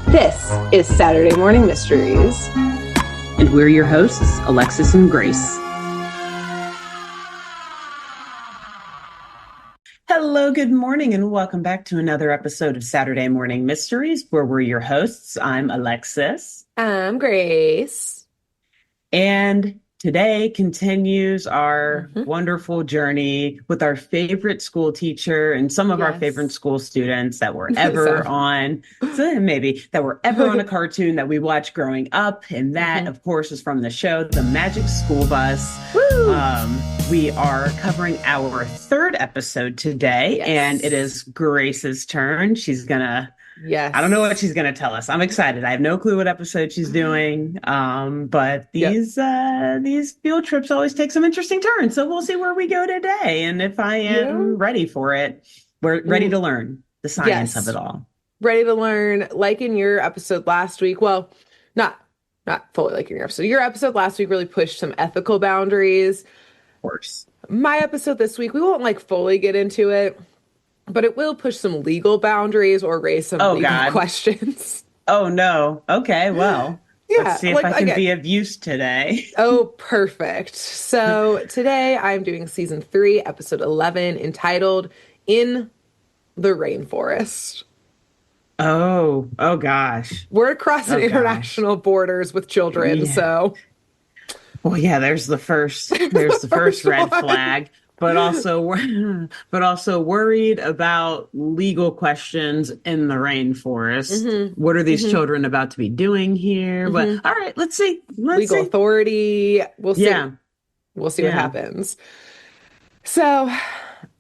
This is Saturday Morning Mysteries. And we're your hosts, Alexis and Grace. Hello, good morning, and welcome back to another episode of Saturday Morning Mysteries, where we're your hosts. I'm Alexis. I'm Grace. And today continues our wonderful journey with our favorite school teacher and some of our favorite school students that were ever on a cartoon that we watched growing up. And that, of course, is from the show, The Magic School Bus. We are covering our third episode today, and it is Grace's turn. She's gonna I don't know what she's going to tell us. I'm excited. I have no clue what episode she's doing. But these field trips always take some interesting turns. So we'll see where we go today. And if I am ready for it, we're ready to learn the science of it all. Ready to learn, like in your episode last week. Well, not fully like in your episode. Your episode last week really pushed some ethical boundaries. Of course. My episode this week, we won't fully get into it, but it will push some legal boundaries or raise some legal questions. Oh, no. Okay, well, let's see if I can be of use today. Oh, perfect. So today I'm doing season 3, episode 11, entitled In the Rainforest. Oh gosh. We're crossing international borders with children, so. Well, yeah, there's the first red flag. But also worried about legal questions in the rainforest. What are these children about to be doing here? But all right, let's see. Legal authority. We'll see. Yeah. We'll see what happens. So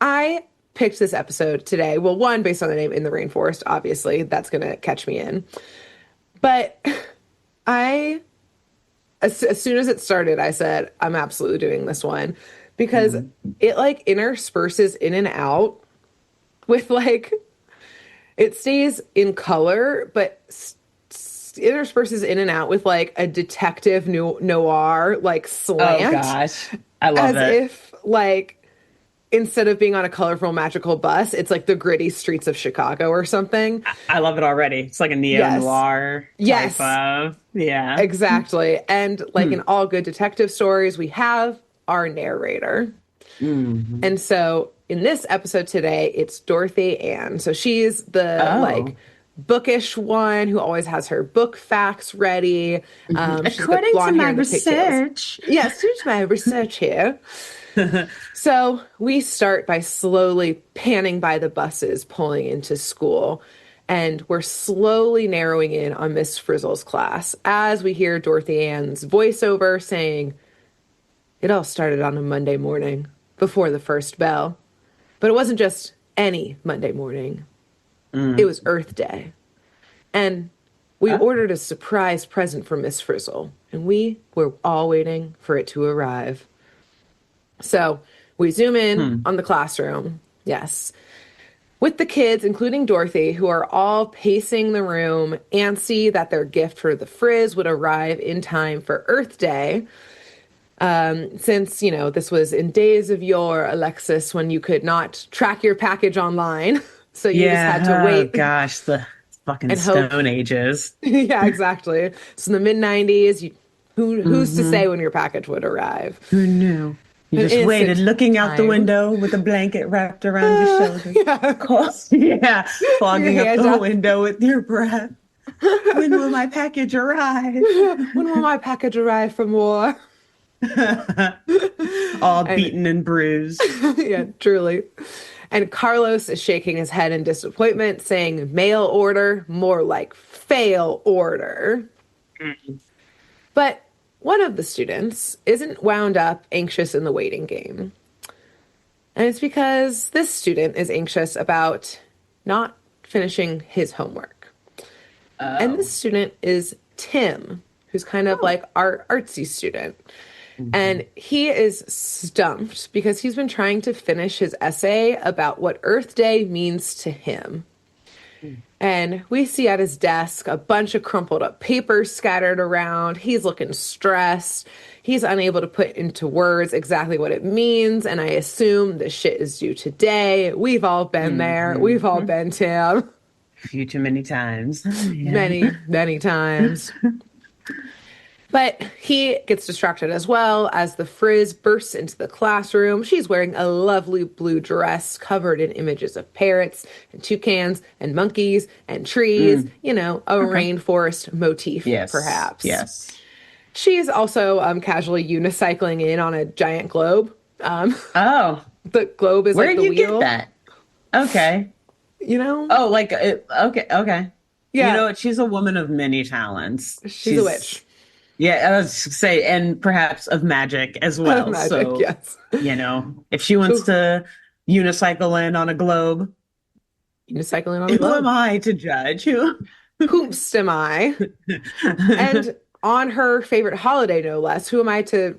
I picked this episode today. Well, one, based on the name In the Rainforest, obviously, that's going to catch me in. But as soon as it started, I said, I'm absolutely doing this one. Because it intersperses in and out with it stays in color, but intersperses in and out with a detective noir slant. Oh gosh, I love it. As if instead of being on a colorful magical bus, it's the gritty streets of Chicago or something. I love it already. It's like a neo-noir type of, exactly. And in all good detective stories, we have our narrator. And so in this episode today, it's Dorothy Ann. So she's the bookish one who always has her book facts ready. According to my research. Yes, here's my research here. So we start by slowly panning by the buses pulling into school. And we're slowly narrowing in on Miss Frizzle's class as we hear Dorothy Ann's voiceover saying, "It all started on a Monday morning, before the first bell. But it wasn't just any Monday morning. It was Earth Day. And we ordered a surprise present for Miss Frizzle, and we were all waiting for it to arrive." So we zoom in on the classroom, with the kids, including Dorothy, who are all pacing the room, antsy that their gift for the Frizz would arrive in time for Earth Day. Since, this was in days of yore, Alexis, when you could not track your package online. So you just had to wait. Oh, gosh, the fucking Stone Ages. Yeah, exactly. So in the mid-90s, who's to say when your package would arrive? Who knew? You just waited, looking out the window with a blanket wrapped around your shoulder. Fogging up the window with your breath. When will my package arrive? When will my package arrive from war? All beaten and bruised. Yeah, truly. And Carlos is shaking his head in disappointment, saying mail order, more like fail order. But one of the students isn't wound up anxious in the waiting game. And it's because this student is anxious about not finishing his homework. And this student is Tim, who's kind of our artsy student. And he is stumped because he's been trying to finish his essay about what Earth Day means to him. And we see at his desk a bunch of crumpled up papers scattered around. He's looking stressed. He's unable to put into words exactly what it means. And I assume the shit is due today. We've all been there. We've all been Tim. few too many times. Yeah. many, many times. But he gets distracted as well as the Frizz bursts into the classroom. She's wearing a lovely blue dress covered in images of parrots and toucans and monkeys and trees, Mm, a okay. rainforest motif, Yes. perhaps. Yes. She's also casually unicycling in on a giant globe. Um, Oh, the globe is where like did the you get wheel, that? Okay. you know? Oh, like okay, okay. You Yeah, know what? She's a woman of many talents. she's a She's witch. yeah, I was say, and perhaps of magic as well. Magic, So, yes. if she wants So, to unicycle in on a globe, unicycling on a who am globe. I to judge? Who? Whomst am I? And on her favorite holiday, no less, who am I to,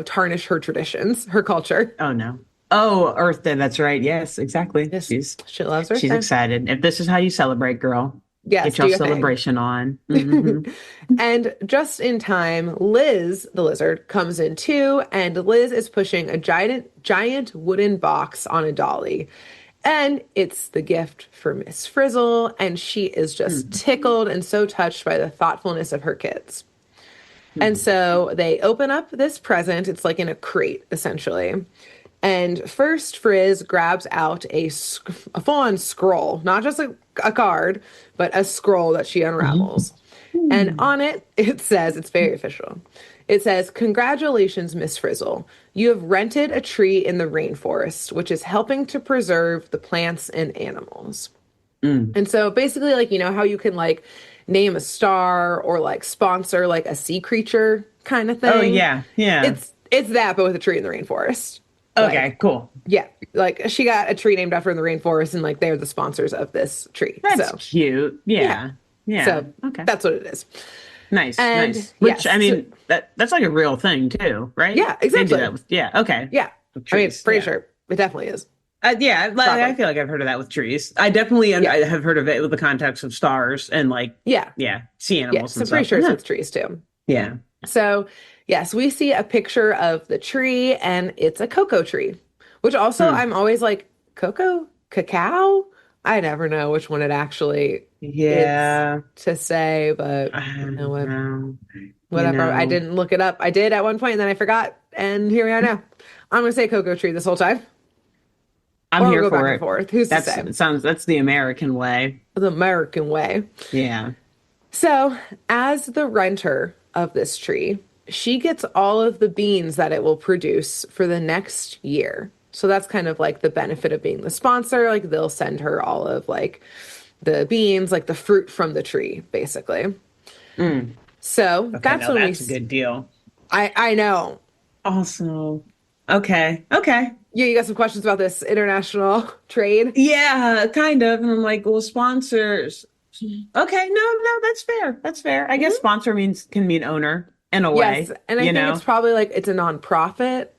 tarnish her traditions, her culture? Oh no. Oh, Earth Day. That's right. Yes, exactly. Yes, she loves Earth She's Day. excited. If this is how you celebrate, girl, Yes, get do y'all your thing. celebration on. Hmm. And just in time, Liz, the lizard, comes in too, and Liz is pushing a giant wooden box on a dolly. And it's the gift for Miss Frizzle, and she is just tickled and so touched by the thoughtfulness of her kids. And so they open up this present. It's like in a crate, essentially. And first, Frizz grabs out a full-on scroll, not just a card, but a scroll that she unravels. And on it, it says, it's very official. It says, "Congratulations, Miss Frizzle. You have rented a tree in the rainforest, which is helping to preserve the plants and animals." Mm. And so basically, like, how you can like name a star or like sponsor like a sea creature kind of Oh thing. yeah, yeah. It's that, but with a tree in the rainforest. Like, Okay, cool. yeah, like she got a tree named after in the rainforest, and like they're the sponsors of this tree. That's So cute. yeah, Yeah. Yeah. so Okay. that's what it is. Nice, And nice. Which yes, I so, mean, that's like a real thing too, right? yeah, They do exactly. that with yeah, okay. Yeah, With I mean, trees. pretty Yeah. sure it definitely is. Yeah, I Probably. feel like I've heard of that with trees. I definitely Yeah, I have heard of it with the context of stars and like yeah, yeah, sea yeah. animals So and pretty stuff. sure But it's huh. with trees too. Yeah. So, yes, we see a picture of the tree and it's a cocoa tree, which also Hmm. I'm always like, cocoa, cacao? I never know which one it actually is Yeah. to say, but what? Um, you Whatever. I know, didn't look it up. I did at one point and then I forgot, and here we are now. I'm gonna say cocoa tree this whole time, I'm or we'll here go back for and it. forth. Who's to That's say? it sounds that's the American way. The American way. Yeah. So, as the renter of this tree, she gets all of the beans that it will produce for the next year. So that's kind of like the benefit of being the sponsor. Like they'll send her all of like the beans, like the fruit from the tree, basically. Mm. So Okay, that's now when we. that's a good deal. I know. Also, okay. Okay. Yeah, you got some questions about this international trade. Yeah, kind of. And I'm like, well, sponsors. Okay, no, that's fair. That's fair. I guess Mhm. sponsor means can mean owner in a Yes, way, and I you think it's know? probably like it's a nonprofit, so I'm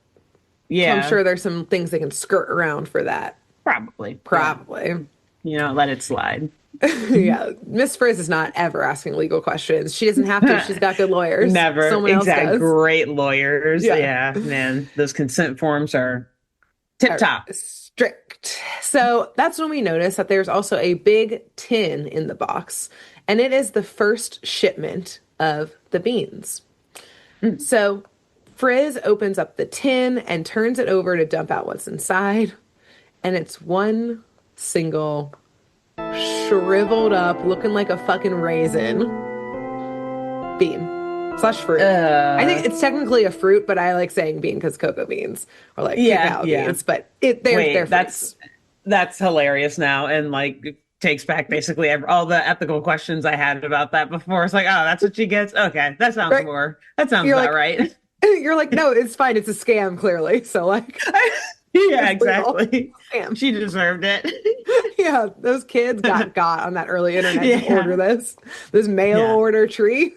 Yeah, sure there's some things they can skirt around for that. probably. Yeah. Probably. Let it slide. Yeah, Miss Frizz is not ever asking legal questions. She doesn't have to. She's got good lawyers. Never. Someone else Exact. does. Great lawyers. Yeah, Yeah, man. Those consent forms are tip are top. strict. So that's when we notice that there's also a big tin in the box, and it is the first shipment of the beans. Mm. So Frizz opens up the tin and turns it over to dump out what's inside, and it's one single shriveled up, looking like a fucking raisin bean slash fruit. I think Uh, it's technically a fruit, but I like saying bean because cocoa beans or like yeah, cacao yeah. beans, but they're Wait, fruits. that's hilarious now, and like takes back basically all the ethical questions I had about that before. It's like, oh, that's what she gets. Okay, Right? that sounds You're about like, right. you're like, no, it's fine. It's a scam, clearly. So like, Yeah, it's legal. exactly. Scam. She deserved it. Yeah, those kids got on that early internet to order Yeah, this mail yeah. order tree.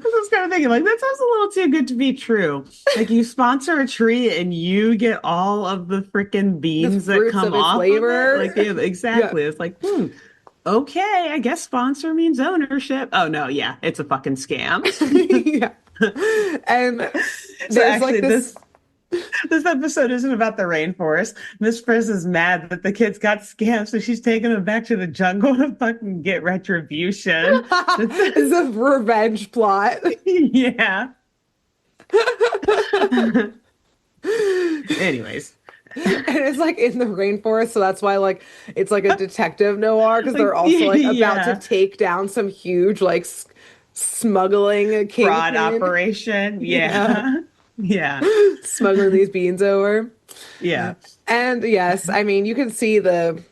I was kind of thinking, like, that sounds a little too good to be true. Like, you sponsor a tree and you get all of the freaking The beans that fruits come of its off of it. labor. Like, yeah, Yeah. exactly. It's like, okay, I guess sponsor means ownership. Oh, no, yeah, it's a fucking scam. Yeah. And So there's like actually, this. This episode isn't about the rainforest. Miss Friss is mad that the kids got scammed, so she's taking them back to the jungle to fucking get retribution. It's a revenge plot. Yeah. Anyways, And it's like in the rainforest, so that's why like it's like a detective noir because like they're also like about to yeah, take down some huge like smuggling fraud kingpin. operation. Yeah, Yeah. Yeah. smuggling these beans over. Yeah. And yes, I mean you can see the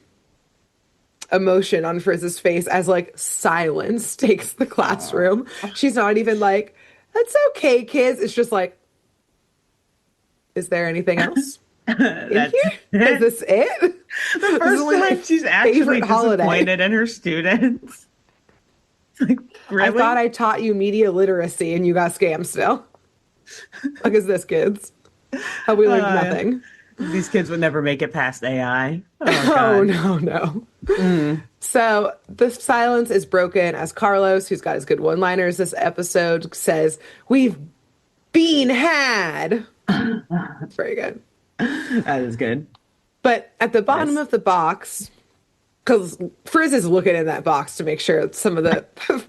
emotion on Frizz's face as like silence takes the Aw. classroom. She's not even like, "That's okay, kids." It's just like, "Is there anything else in That's here? Is it. this it?" The This is first only my time she's actually favorite holiday. disappointed in her students. Like, I thought really? I taught you media literacy and you got scammed still. Look at this, kids. How we learned Uh, nothing. these kids would never make it past AI. Oh Oh, God. no, no. Mm. So the silence is broken as Carlos, who's got his good one-liners this episode, says, "We've been had." It's very good. That is good. But at the bottom Yes. of the box, because Frizz is looking in that box to make sure some of the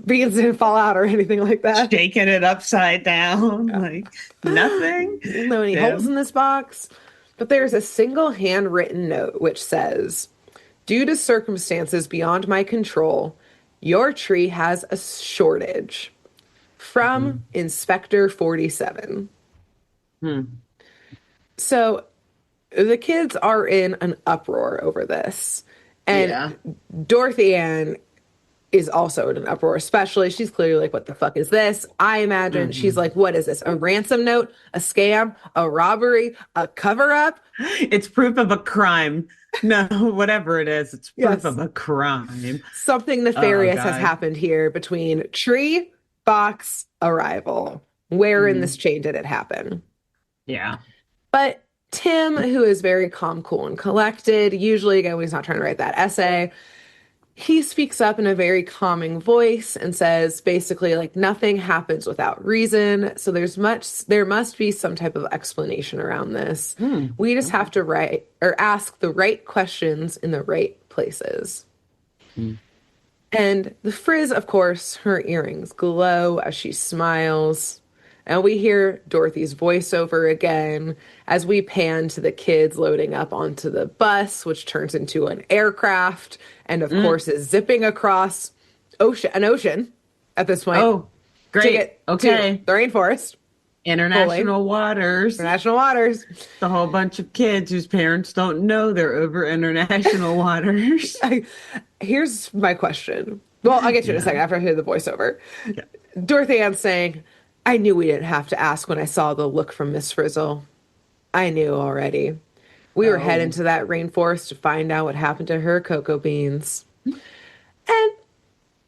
beans didn't fall out or anything like that. Shaking it upside down, Yeah. like nothing. No any holes Damn. in this box. But there's a single handwritten note which says, "Due to circumstances beyond my control, your tree has a shortage." From Mhm. Inspector 47. Hmm. So the kids are in an uproar over this. And Yeah. Dorothy Ann is also in an uproar, especially. She's clearly like, "What the fuck is this?" I imagine she's Mhm. like, "What is this? A ransom note? A scam? A robbery? A cover up?" It's proof of a crime. No, whatever it is, it's proof Yes. of a crime. Something Oh nefarious has God. happened here between tree, box, arrival. Where in this Mm. chain did it happen? Yeah. But Tim, who is very calm, cool, and collected, usually, again, when he's not trying to write that essay, he speaks up in a very calming voice and says basically like nothing happens without reason. So there must be some type of explanation around this. Mm. We just Okay. have to write or ask the right questions in the right places. Mm. And the Frizz, of course, her earrings glow as she smiles. And we hear Dorothy's voiceover again as we pan to the kids loading up onto the bus, which turns into an aircraft and, of Mm. course, is zipping across an ocean at this point Oh, to great. get to Okay. the rainforest, fully International waters. international waters. The whole bunch of kids whose parents don't know they're over international waters. Here's my question. Well, I'll get to it in a Yeah. second after I hear the voiceover. Yeah. Dorothy Ann's saying, "I knew we didn't have to ask when I saw the look from Miss Frizzle. I knew already. We were heading Oh. to that rainforest to find out what happened to her cocoa beans." And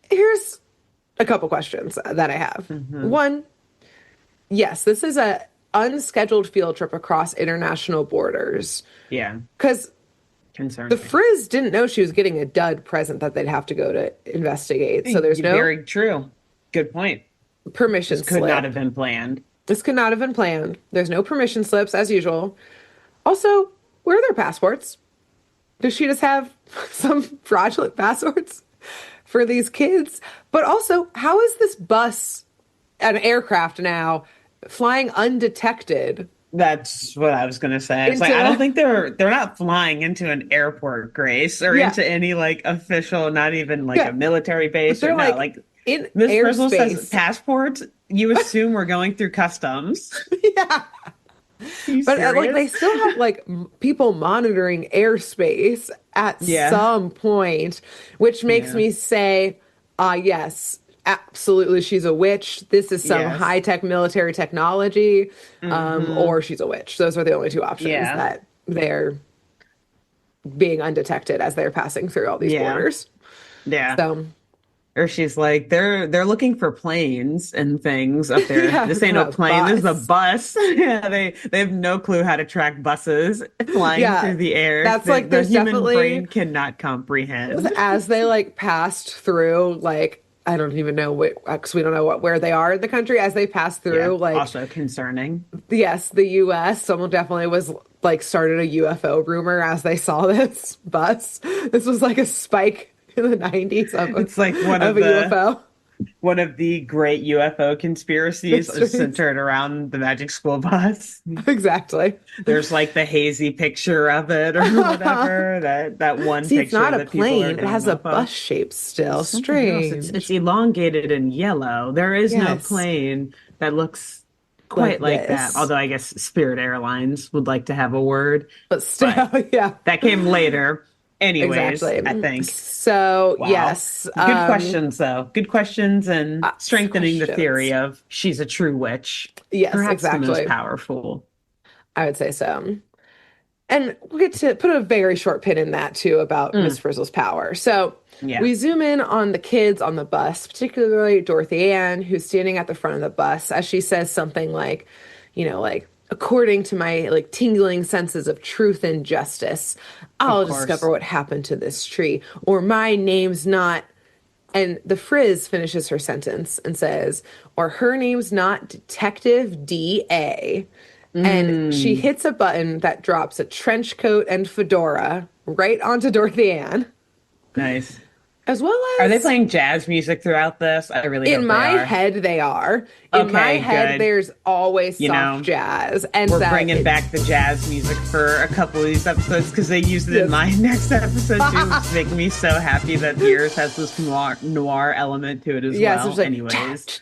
here's a couple questions that I have. Hmm. One, yes, this is a unscheduled field trip across international borders Yeah. because the Concerning. Frizz didn't know she was getting a dud present that they'd have to go to investigate. So there's no Very true. Good point. permission This could not have slip. been planned. This could not have been planned. There's no permission slips as usual. Also, where are their passports? Does she just have some fraudulent passports for these kids? But also, how is this bus an aircraft now flying undetected That's what I was gonna say. It's like I don't into think they're not flying into an airport, Grace, or yeah, into any like official, not even like yeah. a military But base or they're no, like like in Miss Frizzle says airspace. passports, you assume we're going through customs. Yeah. Are you But like they serious? still have like people monitoring airspace at Yeah. some point, which makes Yeah. me say, yes, absolutely, she's a witch. This is some Yes. high-tech military technology, Hmm. or she's a witch. Those are the only two options Yeah. that they're being undetected as they're passing through all these Yeah. borders. Yeah. So, Or she's like, they're looking for planes and things up there. yeah, This it's ain't no not a plane, this is a bus. bus. Yeah, they have no clue how to track buses flying Yeah, through the air. that's like The there's human definitely brain cannot comprehend. as they like passed through like I don't even know what, because we don't know where they are in the country as they pass Yeah, through. Like, also concerning. yes, the US, someone definitely was like started a UFO rumor as they saw this bus. This was like a spike in the 90s It's like of a UFO one of the great UFO conspiracies is mysteries. centered around the Magic School Bus. Exactly. There's like the hazy picture of it or whatever, that one See, it's not picture a that people are plane. It going has a off of. bus shape It's still. something else. It's Strange. elongated and yellow. There is no Yes, plane that looks like quite like that. this. Although I guess Spirit Airlines would like to have a word, But but still, yeah, that came later. Anyways, I exactly. think. So, Wow. yes, Good questions, though. Good questions and strengthening the theory questions. of she's a true witch, Yes, perhaps the most exactly. powerful. I would say so. And we'll get to put a very short pin in that too about Miss Mm, Frizzle's power. So yeah, we zoom in on the kids on the bus, particularly Dorothy Ann, who's standing at the front of the bus as she says something like, like, according to my like tingling senses of truth and justice, of I'll discover course. what happened to this tree, or my name's not. And the Frizz finishes her sentence and says, or her name's not Detective D.A. And she Mm, hits a button that drops a trench coat and fedora right onto Dorothy Ann, nice. as well Are they as playing jazz music throughout this? I really in hope they my are. head, they are. In my Okay, head, good. there's always You soft know, jazz. And we're that bringing it, back the jazz music for a couple of these episodes because they used it in yes. my next episode too, which is making me so happy that yours has this noir element to it as Yes, there's well. like Anyways.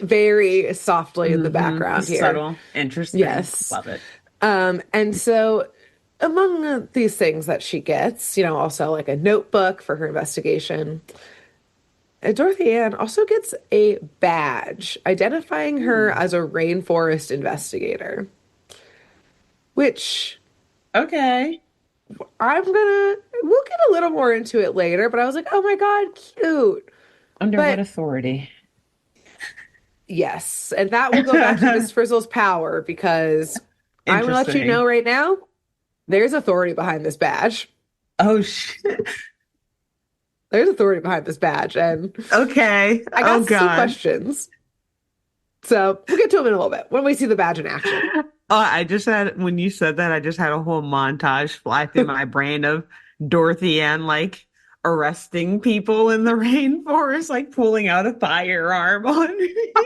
very softly in the Mm-hmm. background here. Subtle, interesting. Yes. Love it. And so among these things that she gets, also like a notebook for her investigation, Dorothy Ann also gets a badge identifying her Hmm. as a rainforest investigator, which Okay. we'll get a little more into it later, but I was like, oh my God, cute. Under what But authority? yes, and that will go back to Miss Frizzle's power because I'm gonna let you know Interesting. right now, there's authority behind this badge. Oh shit. There's authority behind this badge, and Okay. I Oh got some God. questions. So we'll get to them in a little bit when we see the badge in action. Oh, I just had when you said that, I just had a whole montage fly through my brain of Dorothy Ann like arresting people in the rainforest, like pulling out a firearm on people,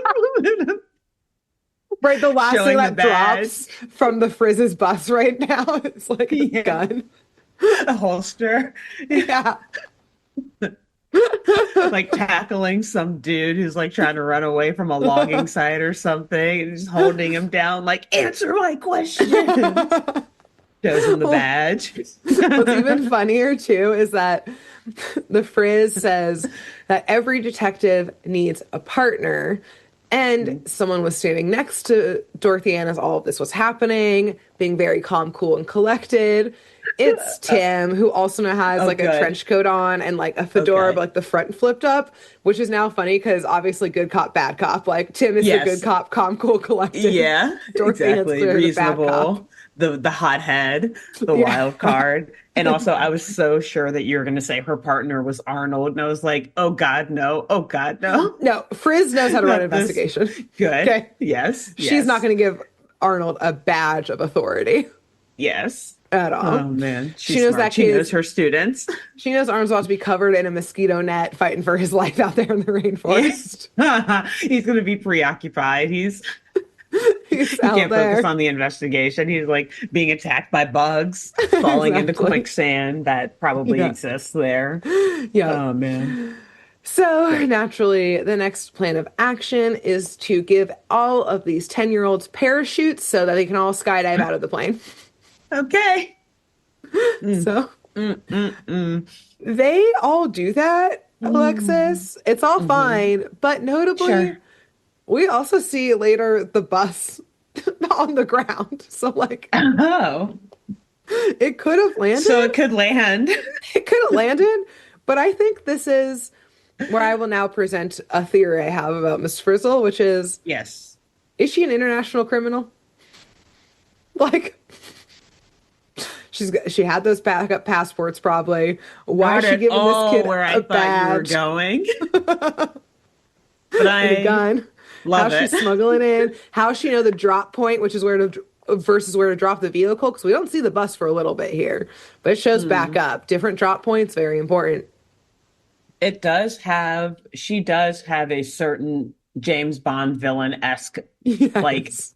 Right, the last thing showing the that badge. drops from the Frizz's bus right now is like a Yeah, gun. a holster. Yeah. Like tackling some dude who's like trying to run away from a logging site or something and just holding him down, like, answer my questions. Shows him the Well, badge. what's even funnier too is that the Frizz says that every detective needs a partner. And someone was standing next to Dorothy Ann as all of this was happening, being very calm, cool, and collected. It's Tim, who also now has Oh, like a good. trench coat on and like a fedora, but Okay. like the front flipped up, which is now funny because obviously good cop, bad cop. Like Tim is the good Yes. cop, calm, cool, collected. Yeah, Dorothy Ann's exactly. clearly the bad cop. Reasonable. The hothead, the Yeah. wild card. And also I was so sure that you were gonna say her partner was Arnold. And I was like, oh God, no. Oh God, no. No, Frizz knows how to run an Not this. investigation. Good. Okay. Yes, She's not yes, going to give Arnold a badge of authority yes. at Oh all. man, She she's knows smart. that She kid knows is, her students. she knows Arnold's about to be covered in a mosquito net fighting for his life out there in the Yeah. rainforest. He's gonna be preoccupied. He's He out can't focus there. on the investigation. He's like being attacked by bugs, falling into Exactly. quicksand that probably Yeah. exists there. Yep. Oh man. So Great. naturally, the next plan of action is to give all of these 10-year-olds parachutes so that they can all skydive out of the plane. Okay. Mm, So mm, mm, mm. they all do that, Mm, Alexis. It's all mhm. fine. But notably, Sure. we also see later the bus on the ground. So, like, Oh, it could have so landed, it could land. it could have landed. But I think this is where I will now present a theory I have about Miss Frizzle, which Yes. is she an international criminal? Like, she had those backup passports probably. Why is Not she at giving this all kid where I a thought you were badge going, but and a I gun? love How's she it. smuggling in? How's she know the drop point, which is where to versus where to drop the vehicle? Because we don't see the bus for a little bit here, but it shows back Hmm. up. Different drop points, very important. She does have a certain James Bond villain-esque like Yes.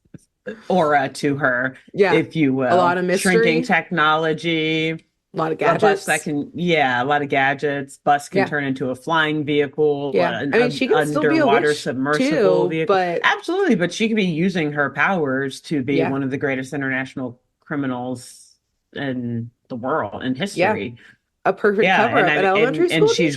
aura to her, Yeah. if you A lot will. of Shrinking mystery, technology, a lot of a bus that gadgets. can, yeah, a lot of gadgets. Bus can Yeah. turn into a flying vehicle, Yeah. I mean, she can still be a underwater witch submersible too, vehicle. but Absolutely, but she could be using her powers to be yeah. one of the greatest international criminals in the world, in Yeah. history. A perfect Yeah, cover and up. An elementary and school she's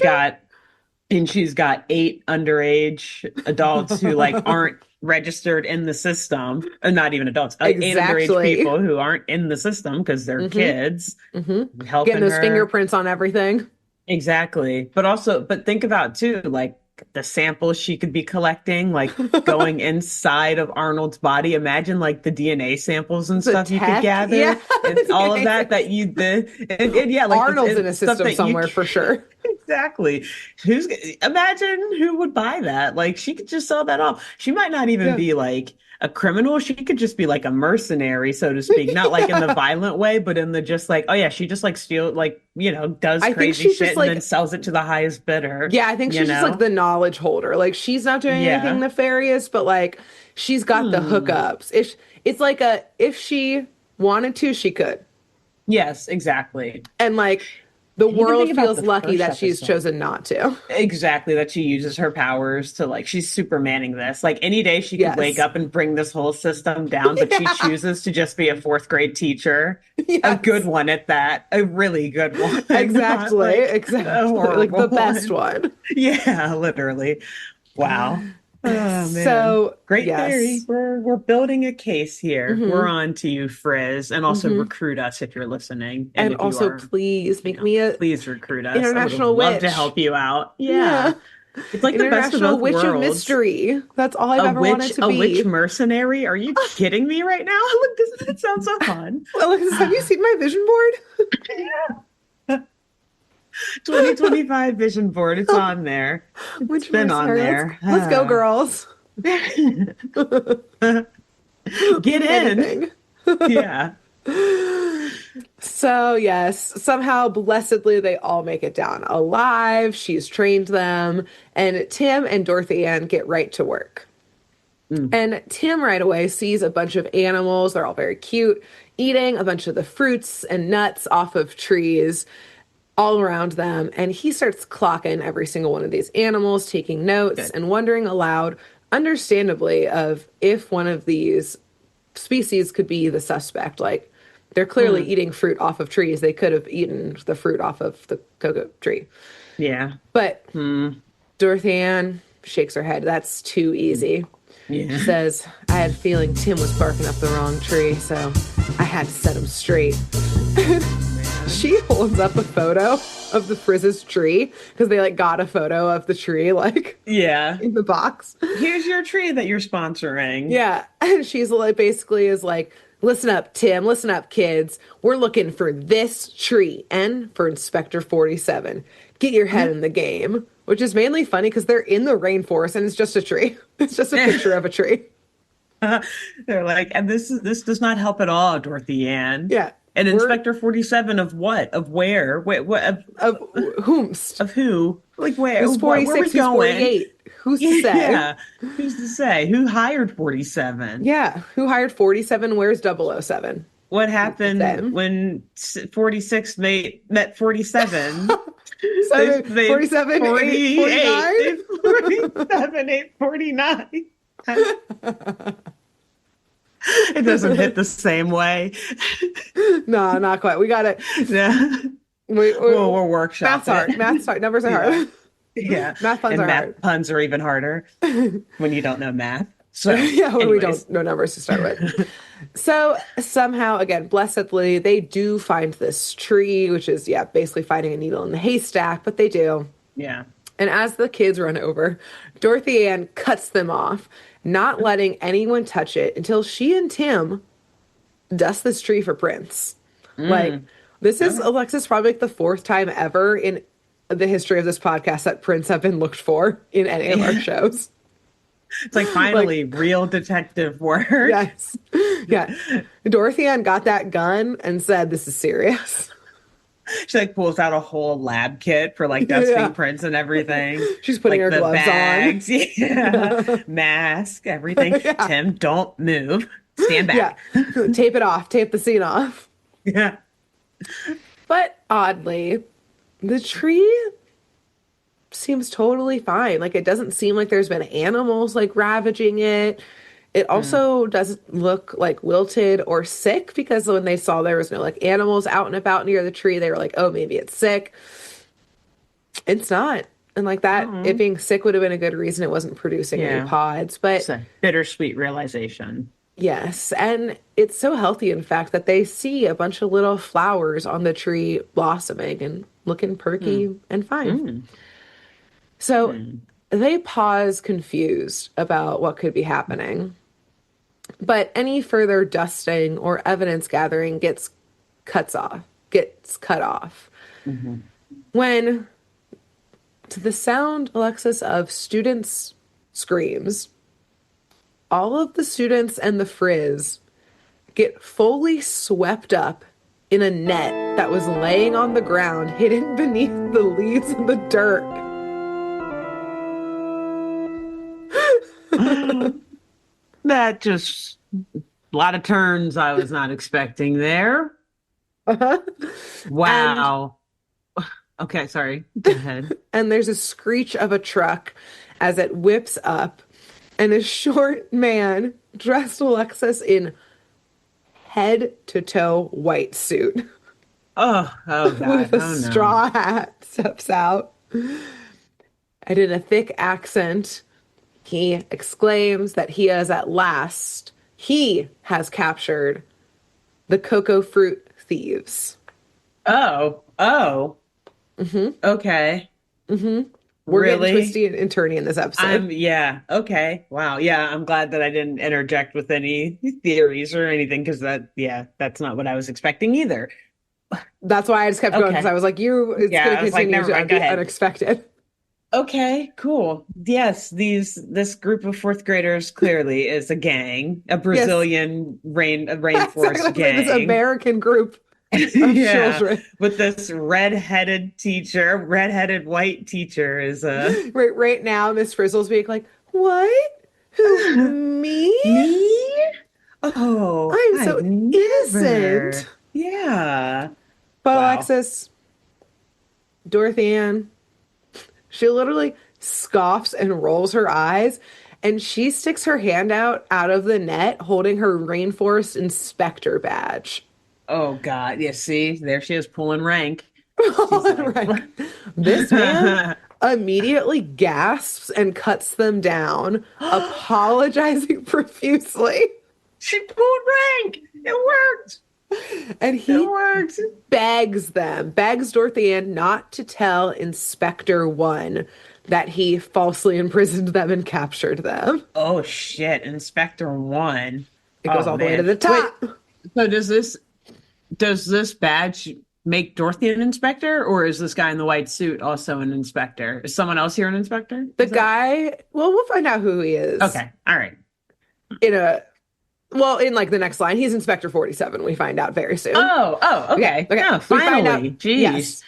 got eight underage adults who like teacher? aren't registered in the system, not even adults, eight underage Exactly. people who aren't in the system because they're Mm-hmm. kids Mm-hmm. Getting helping those her. fingerprints on everything. Exactly. But also, but think about too, like the samples she could be collecting, like going inside of Arnold's body. Imagine like the DNA samples and The stuff you could tech. Yeah. gather and The all of DNA that samples. and yeah, like Arnold's in a it's stuff system that you somewhere for sure. exactly. Who's imagine who would buy that? Like she could just sell that off. She might not even Yeah. be like a criminal. She could just be like a mercenary, so to speak. Not like in the Yeah. violent way, but in the just like, oh yeah, she just like steal like, does I think crazy she's shit just and then like, sells it to the highest bidder, yeah, I think she's just like the knowledge holder. Like she's not doing anything Yeah. nefarious, but like she's got the Hmm. hookups. If it's like a if she wanted to, she could. Yes, exactly. And like the And even world think about feels the lucky first that she's episode. chosen not to. Exactly, that she uses her powers to like she's supermaning this. Like any day she could wake Yes. up and bring this whole system down, but she Yeah. chooses to just be a fourth grade teacher. A good Yes. one at that. A really good one, not Exactly. like a Exactly. Like horrible the best one. one. Yeah, literally. Wow. Oh man. So, Great theory. yes. We're building a case here. We're Hmm. on to you, Frizz, and also Hmm. recruit us if you're listening. And And if you also, are, please make me a please recruit us. I would have international loved to witch. help you out. Yeah. Yeah. It's like the best of International both witch of worlds. mystery. That's all I've ever wanted to A witch be. mercenary? Are you kidding me right now? Look, doesn't that sound so fun? Alexis, have you seen my vision board? 2025 vision board. It's on there. It's Witch been on mercenary. there. Let's go, girls. Get in. Anything. Yeah. So, yes, somehow blessedly they all make it down alive. She's trained them, and Tim and Dorothy Ann get right to work. Mm, And Tim right away sees a bunch of animals. They're all very cute, eating a bunch of the fruits and nuts off of trees all around them. And he starts clocking every single one of these animals, taking notes, good. and wondering aloud, understandably, of if one of these species could be the suspect. Like, they're clearly Mm, eating fruit off of trees. They could have eaten the fruit off of the cocoa tree. yeah. But Mm, Dorothy Ann shakes her head. That's too easy. She yeah. says, I had a feeling Tim was barking up the wrong tree, so I had to set him straight. Man. She holds up a photo of the Frizz's tree because they like got a photo of the tree like Yeah. in the box. Here's your tree that you're sponsoring. Yeah. And she's like basically is like, listen up, Tim, listen up, kids. We're looking for this tree. And for Inspector 47. Get your head in the game. Which is mainly funny because they're in the rainforest and it's just a tree. It's just a picture of a tree. They're like, and this does not help at all, Dorothy Ann. Yeah. And We're Inspector 47 of what? Of where? Wait, what of whomst. of who? Like Who's where we 46, who's going? 48? Who's to say? Yeah. Who's to say? Who hired 47? Yeah. Who hired 47? Where's 007? What happened Them. when 46 met 47? They 47, 8, 48. 49? They 47, 849. It doesn't hit the same way. No, not quite. We got it. Yeah. We're Math's workshopping hard. it. Math's hard. Numbers are Yeah. hard. Yeah. Math puns And are math hard. puns are even harder when you don't know math. So, Yeah, when we anyways. don't know numbers to start with. So somehow, again, blessedly, they do find this tree, which is, yeah, basically finding a needle in the haystack, but they do. Yeah. And as the kids run over, Dorothy Ann cuts them off, not letting anyone touch it until she and Tim dust this tree for prints. Like, Mm. This is, Okay. Alexis, probably like the fourth time ever in the history of this podcast that prints have been looked for in any of our Yeah. shows. It's like Like, finally real detective work. yes. Yeah. Dorothy Ann got that gun and said, this is serious. She like pulls out a whole lab kit for like dusting Yeah. prints and everything. She's putting Like her the gloves on. bags, yeah, Yeah. mask, everything. Yeah. Tim, don't move. Stand Yeah. back. Tape it off, tape the scene off. Yeah. But oddly, the tree seems totally fine. Like it doesn't seem like there's been animals like ravaging it. It Mm, also doesn't look like wilted or sick because when they saw there was no like animals out and about near the tree, they were like, oh, maybe it's sick. It's not. And like that, it mm. being sick would have been a good reason it wasn't producing any Yeah. pods. It's But a bittersweet realization. yes, and it's so healthy, in fact, that they see a bunch of little flowers on the tree blossoming and looking Mm, perky and fine. mm, So mm. they pause confused about what could be happening. But any further dusting or evidence gathering gets cut off. Mhm. When to the sound, Alexis, of students' screams, all of the students and the frizz get fully swept up in a net that was laying on the ground, hidden beneath the leaves and the dirt. That just a lot of turns I was not expecting there. Uh-huh. And Wow. Okay, sorry. Go ahead. and there's a screech of a truck as it whips up, and a short man dressed Alexis in head to toe white suit Oh with God. a Oh no. straw hat steps out. And in a thick accent, he exclaims that he has captured the cocoa fruit thieves. Oh. Okay. We're getting Really? twisty and turny in this episode. Yeah. Okay. Wow. Yeah. I'm glad that I didn't interject with any theories or anything because that's not what I was expecting either. That's why I just kept going because I Okay. was like, it's going Yeah. to I was like, continue never to mind. Go be ahead. unexpected. Okay, cool. Yes, this group of fourth graders clearly is a gang, a Yes, Brazilian rainforest exactly. This gang. American group of Yeah, children. with this redheaded white teacher is a Right now, Miss Frizzle's being like, what? Who, me? me? Oh, I'm I've so innocent. never. Yeah. But Wow. Alexis, Dorothy Ann, she literally scoffs and rolls her eyes, and she sticks her hand out of the net holding her Rainforest Inspector badge. Oh God. Yeah, see, there she is pulling rank. She's On like, rank. This man immediately gasps and cuts them down, apologizing profusely. she pulled rank. It worked. And It he worked. begs Dorothy Ann not to tell Inspector One that he falsely imprisoned them and captured them. Oh shit, Inspector One. It goes Oh all the way to man. the Wait, top. so does this badge make Dorothy an inspector, or is this guy in the white suit also an inspector? Is someone else here an inspector? The Is that guy, well, we'll find out who he is okay? All right. in a, well, in like the next line. He's Inspector 47. We find out very soon. Oh, okay. Okay. Oh, We find out, finally. Jeez. yes.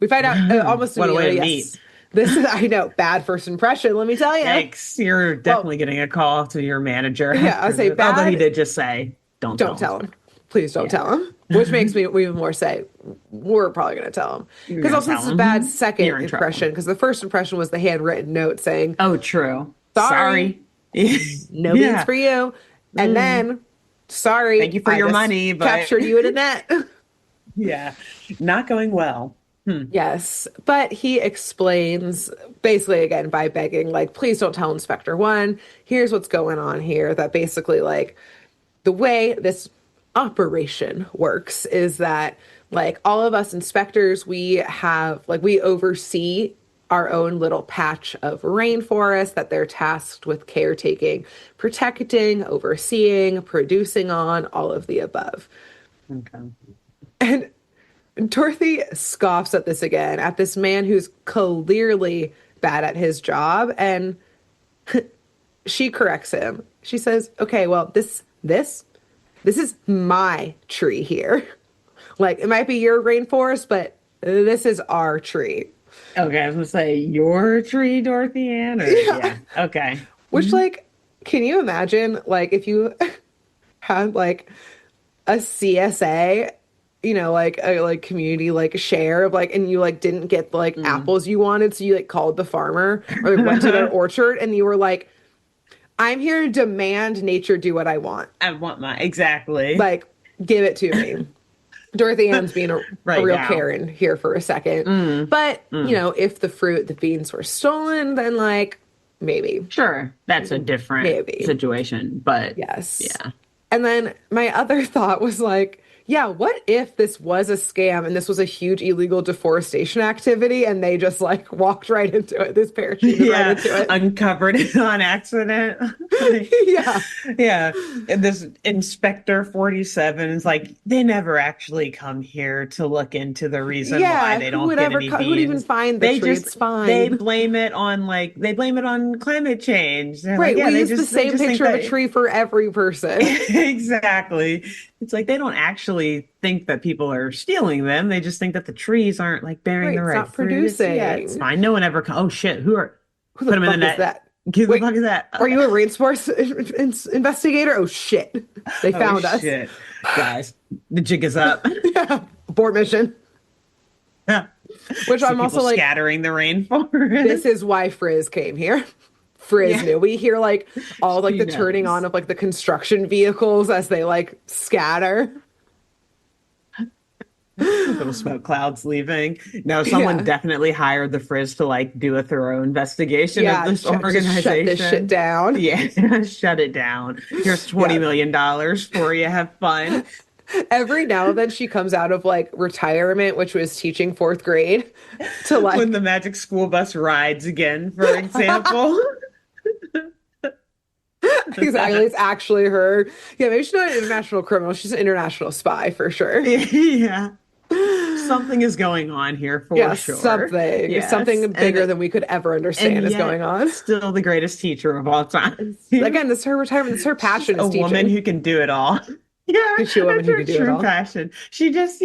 We find out almost What a way immediately, to yes. meet. This is, I know, bad first impression, let me tell you. Yikes. You're Well, definitely getting a call to your manager yeah, I after say this. Although he bad, did just say, don't don't tell him. tell him. Please don't Yeah. tell him. Which makes me even more say, we're probably going to tell him. You're Because gonna also, this tell is a bad him. second You're in trouble. impression. Because the first impression was the handwritten note saying, Oh, true. sorry, Sorry. no beans Yeah. for you. And Mm. then, sorry, Thank you for I your just money, but captured you in a net. yeah, not going well. Hmm. Yes, but he explains basically again by begging, like, please don't tell Inspector One. Here's what's going on here. That basically, like, the way this operation works is that, like, all of us inspectors, we oversee our own little patch of rainforest that they're tasked with caretaking, protecting, overseeing, producing on, all of the above. Okay. And Dorothy scoffs at this again, at this man who's clearly bad at his job, and she corrects him. She says, "Okay, well, this is my tree here. Like, it might be your rainforest, but this is our tree." Okay, I was gonna say your tree, Dorothy Ann, or Yeah. yeah. Okay. Which, like, can you imagine, like, if you had like a CSA, like a like community like share of like, and you like didn't get the like Mm. apples you wanted, so you like called the farmer or like, went to their orchard, and you were like, "I'm here to demand nature do what I want. I want my exactly Like, give it to me." Dorothy Ann's being a right real now. Karen here for a second. Mm, But, mm. if the fruit, the beans were stolen, then like maybe, Sure, that's a different maybe. situation, but Yes. yeah. And then my other thought was like, yeah, what if this was a scam and this was a huge illegal deforestation activity and they just like walked right into it? This parachuted right Yeah, into it. uncovered it on accident. Like, Yeah. yeah, and this Inspector 47 is like, they never actually come here to look into the reason why Yeah. they don't get any Who'd even beans. find the They tree? just It's they fine. blame it on they blame it on climate change. They're like, Right. yeah, We use the they same just think picture of a that tree for every person. exactly. It's like they don't actually think that people are stealing them. They just think that the trees aren't like bearing Right. the It's right not fruit. It's producing. fine. No one ever oh shit, Who the put them in the fuck is net. that? Who the Wait, fuck is that? are you a rainforest investigator? Oh shit. They Oh found us. shit. Guys, the jig is up. Yeah. Abort mission. Which See I'm people also like, scattering the this rainforest. is why Frizz came here. Frizz Yeah, knew. We hear like all like she the turning on knows. of like the construction vehicles as they like scatter. Little smoke clouds leaving. No, someone Yeah. definitely hired the Frizz to like do a thorough investigation of Yeah. this Just shut this shit organization. down. Yeah, shut it down. Here's Yeah. $20 million for you. Have fun. Every now and then she comes out of like retirement, which was teaching fourth grade, to When the like, magic school bus rides again, for example. exactly, it's actually her. Yeah, maybe she's not an international criminal. She's an international spy for sure. Yeah. Something is going on here for Yeah, sure. Yes. something bigger than we could ever And understand is going yet on. still the greatest teacher of all time. Again, this is her retirement. This is her She's just passion a is woman teaching. who can do it all. Yeah, Is she a woman that's who her can do it true all? passion. She just,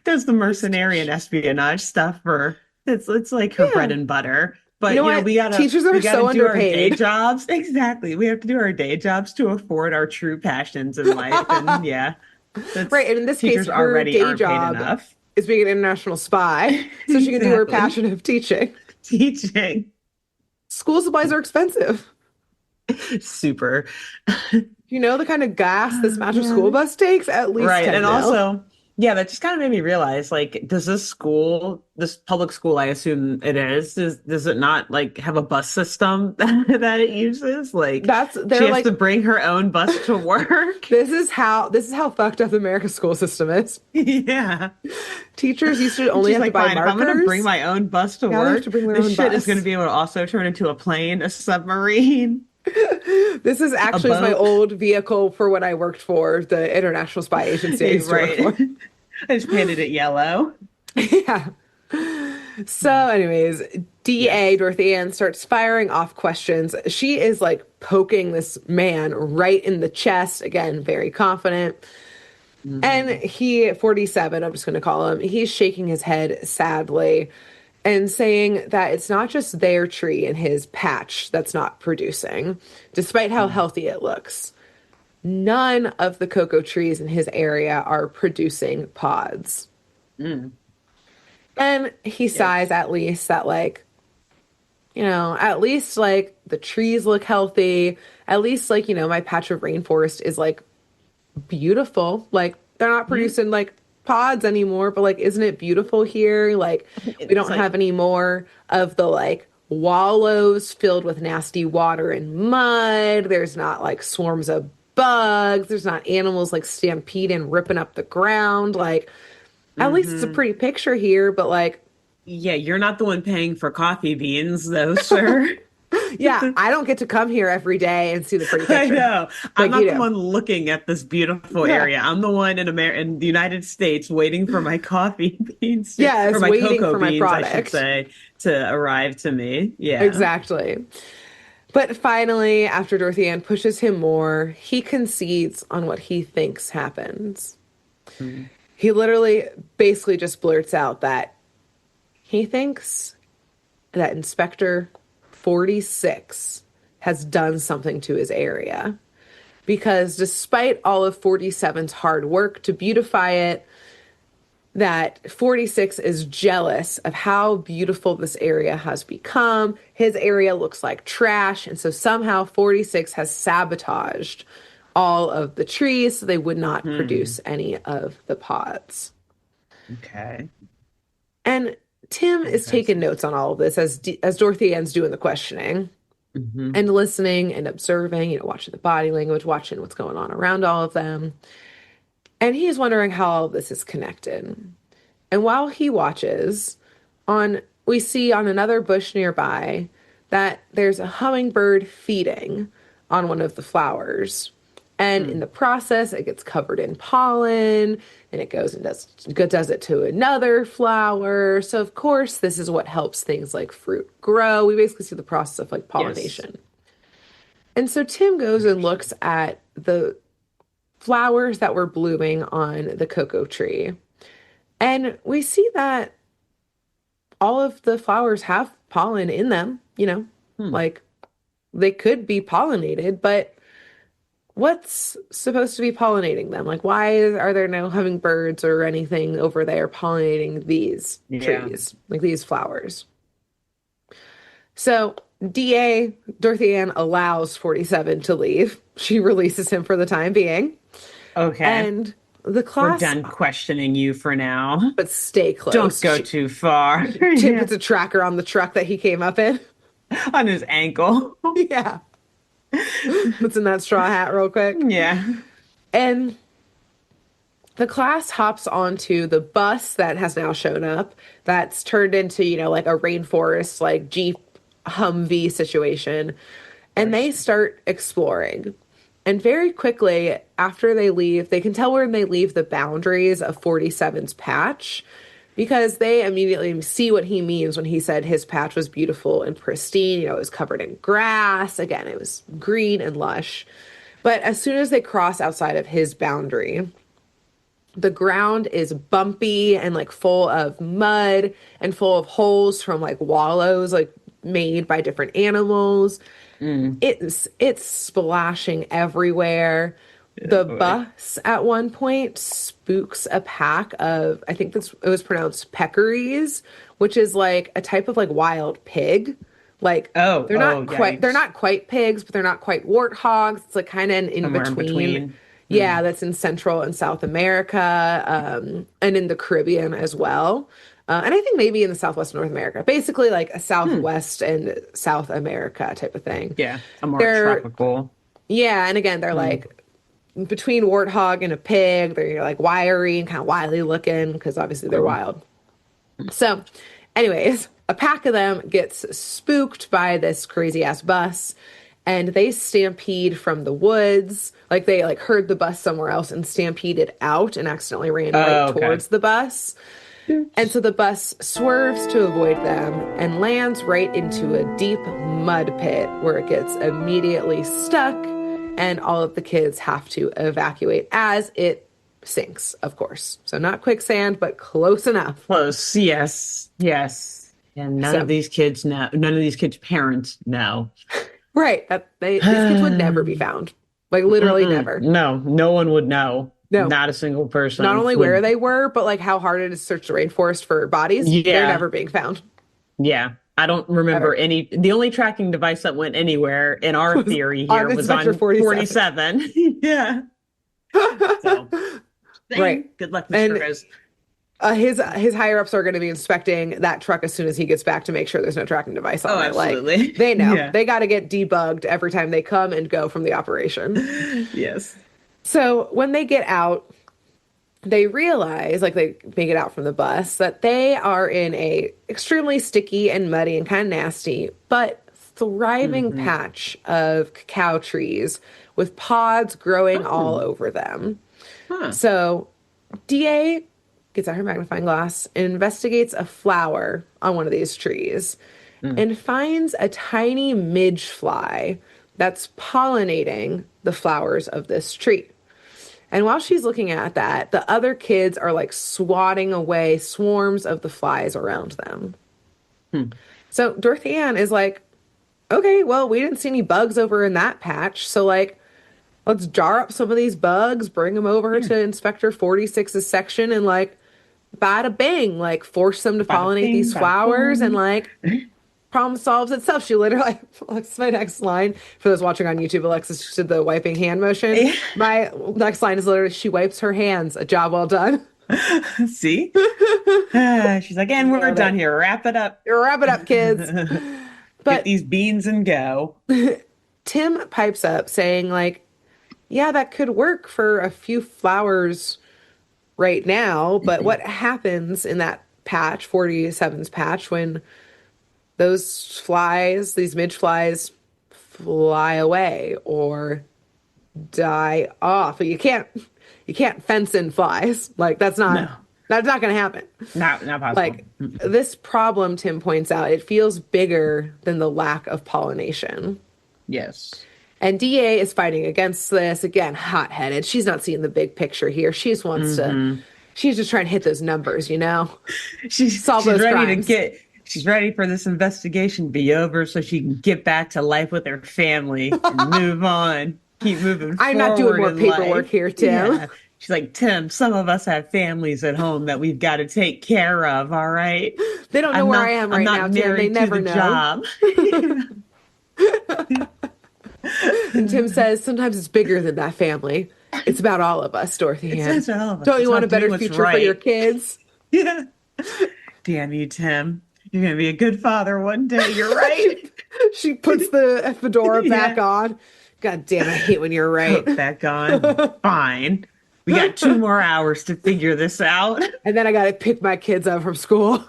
does the mercenary and espionage stuff for it's like her bread Yeah. and butter. You But know what? Teachers we are gotta so do our day underpaid. jobs. Exactly. We have to do our day jobs to afford our true passions in life. And yeah, Right. that's And in this case, teachers her already day aren't paid job enough. is being an international spy, so she can do her Exactly. passion of teaching. Teaching. School supplies are expensive. Super. You know the kind of gas this magic school Yeah. bus takes? At least Right. 10 And mil. also, yeah, that just kind of made me realize, like, does this public school, I assume it does it not like have a bus system that it uses? Like, she They're has to like, bring her own bus to work. this is how fucked up America's school system is. Yeah. Teachers used to And only she's have to like, buy fine, if I'm gonna bring markers. my own bus to Now they have work, to bring their this own shit is gonna bus. be able to also turn into a plane, a submarine, This is a actually my boat. old vehicle for when I worked for the international spy agency I used to work Right. for. I just painted it yellow. Yeah. So, anyways, DA Yes. Dorothy Ann starts firing off questions. She is like poking this man right in the chest. Again, very confident. And Hmm. he, 47, I'm just going to call him, he's shaking his head sadly and saying that it's not just their tree in his patch that's not producing, despite how healthy it looks. None of the cocoa trees in his area are producing pods. Mm. And he sighs Yikes. at least that, like, at least like the trees look healthy. At least, like, my patch of rainforest is like beautiful. Like, they're not Yeah. producing like pods anymore, but like, isn't it beautiful here? Like, we It's don't like have any more of the like wallows filled with nasty water and mud. There's not like swarms of bugs. There's not animals like stampeding, ripping up the ground. Like, at least it's a hmm pretty picture here, but like, Yeah, you're not the one paying for coffee beans, though, sir. Yeah, I don't get to come here every day and see the pretty I picture know. I'm like not you the do. one looking at this beautiful Yeah. area. I'm the one in the United States waiting for my coffee beans Yeah, or it's my waiting cocoa for my beans, I should product. say, to arrive to me. Yeah. Exactly. But finally, after Dorothy Ann pushes him more, he concedes on what he thinks happens. Mm. He literally basically just blurts out that he thinks that Inspector 46 has done something to his area. Because despite all of 47's hard work to beautify it, that 46 is jealous of how beautiful this area has become. His area looks like trash. And so somehow 46 has sabotaged all of the trees so they would not Hmm. produce any of the pods. Okay. And Tim is taking Interesting. notes on all of this as Dorothy Ann's doing the questioning Hmm. and listening and observing, watching the body language, watching what's going on around all of them. And he's wondering how all of this is connected. And while he watches, we see on another bush nearby that there's a hummingbird feeding on one of the flowers. And in the process, it gets covered in pollen and it goes and does it to another flower. So, of course, this is what helps things like fruit grow. We basically see the process of like Yes. pollination. And so Tim goes and looks Interesting. at the flowers that were blooming on the cocoa tree. And we see that all of the flowers have pollen in them, Hmm. like they could be pollinated, but what's supposed to be pollinating them? Like, why are there no hummingbirds or anything over there pollinating these Yeah. trees, like these flowers? So, DA Dorothy Ann allows 47 to leave. She releases him for the time being. Okay. And the We're class, done questioning you for now. but stay Don't close. go too far. Tim Yeah. puts a tracker on the truck that he came up in. On his ankle. Yeah. Puts in that straw hat real quick. Yeah. And the class hops onto the bus that has now shown up that's turned into, like a rainforest, like Jeep Humvee situation. And they Gosh. start exploring. And very quickly, after they leave, they can tell when they leave the boundaries of 47's patch because they immediately see what he means when he said his patch was beautiful and pristine. It was covered in grass. Again, it was green and lush. But as soon as they cross outside of his boundary, the ground is bumpy and like full of mud and full of holes from like wallows like made by different animals. Mm. It's splashing everywhere. Oh The boy. bus at one point spooks a pack of, I think it was pronounced peccaries, which is like a type of like wild pig. Like Oh, oh, they're yikes. not quite pigs, but they're not quite warthogs. It's like kind of in Somewhere in between. between. Yeah, Hmm. that's in Central and South America, and in the Caribbean as well. And I think maybe in the Southwest North America, basically like a Hmm. Southwest and South America type of thing. Yeah. A more They're, tropical. yeah, and again, they're Hmm. like between warthog and a pig. They're like wiry and kind of wily looking because obviously they're Oh. wild. So, anyways, a pack of them gets spooked by this crazy ass bus and they stampede from the woods. Like they like heard the bus somewhere else and stampeded out and accidentally ran right Oh, okay. towards the bus. And Oops. so the bus swerves to avoid them and lands right into a deep mud pit where it gets immediately stuck and all of the kids have to evacuate as it sinks, of course. So not quicksand, but close enough. Close. Yes. Yes. And none of So, these kids know. None of these kids' parents know. right, these kids would never be found. Like literally Mm-mm. never. No, no one would know. No. Not a single Not person only where would. they were, but like how hard it is to search the rainforest for bodies. They're Yeah. never being found Yeah. I don't remember ever. any. The only tracking device that went anywhere in our Was theory on here was Inspector on 47. 47. Yeah. So, Right. same. Good luck, Mr. And Rose. his higher ups are going to be inspecting that truck as soon as he gets back to make sure there's no tracking device Oh, on it. Like absolutely. they know Yeah. they got to get debugged every time they come and go from the operation. Yes. So when they get out, they realize, like they make it out from the bus, that they are in a extremely sticky and muddy and kind of nasty, but thriving Hmm. patch of cacao trees with pods growing all Oh, over them. huh. So DA gets out her magnifying glass and investigates a flower on one of these trees Mm. and finds a tiny midge fly that's pollinating the flowers of this tree. And while she's looking at that, the other kids are like swatting away swarms of the flies around them. Hmm. So Dorothy Ann is like, okay, well, we didn't see any bugs over in that patch. So, like, let's jar up some of these bugs, bring them over Yeah. to Inspector 46's section, and, like, bada bang, like, force them to Bada pollinate bing, these bada flowers, and, boom. like, problem solves itself. She literally, that's my next line. For those watching on YouTube, Alexis just did the wiping hand motion. Yeah. My next line is literally, she wipes her hands. A job well done. See? She's like, and we're Nailed done it. here. Wrap it up. Wrap it up, kids. Get But these beans and go. Tim pipes up saying, like, yeah, that could work for a few flowers right now, but what happens in that patch, 47's patch, when those flies, these midge flies, fly away or die off? You can't fence in flies. Like No, that's not going to happen. not possible. Like this problem, Tim points out, it feels bigger than the lack of pollination. Yes. And DA is fighting against this. Again, hot-headed. She's not seeing the big picture here. Hmm. She's just trying to hit those numbers, She's solve she's those ready to crimes. get she's ready for this investigation to be over so she can get back to life with her family and move on, keep moving I'm not doing forward more in paperwork life. here, Tim. Yeah. She's like, Tim, some of us have families at home that we've got to take care of, all right? They don't know I'm where I not am I'm right not now, Tim. They married to never the know. job. And Tim says, sometimes it's bigger than that family. It's about all of us, Dorothy It Ann. says all of us. Don't It's you want a about doing better what's future for your right. kids? Yeah. Damn you, Tim. You're gonna be a good father one day. You're she, right. she puts the fedora back Yeah. on. God damn, I hate when you're right. Coat back on. Fine. We got 2 more hours to figure this out. And then I got to pick my kids up from school.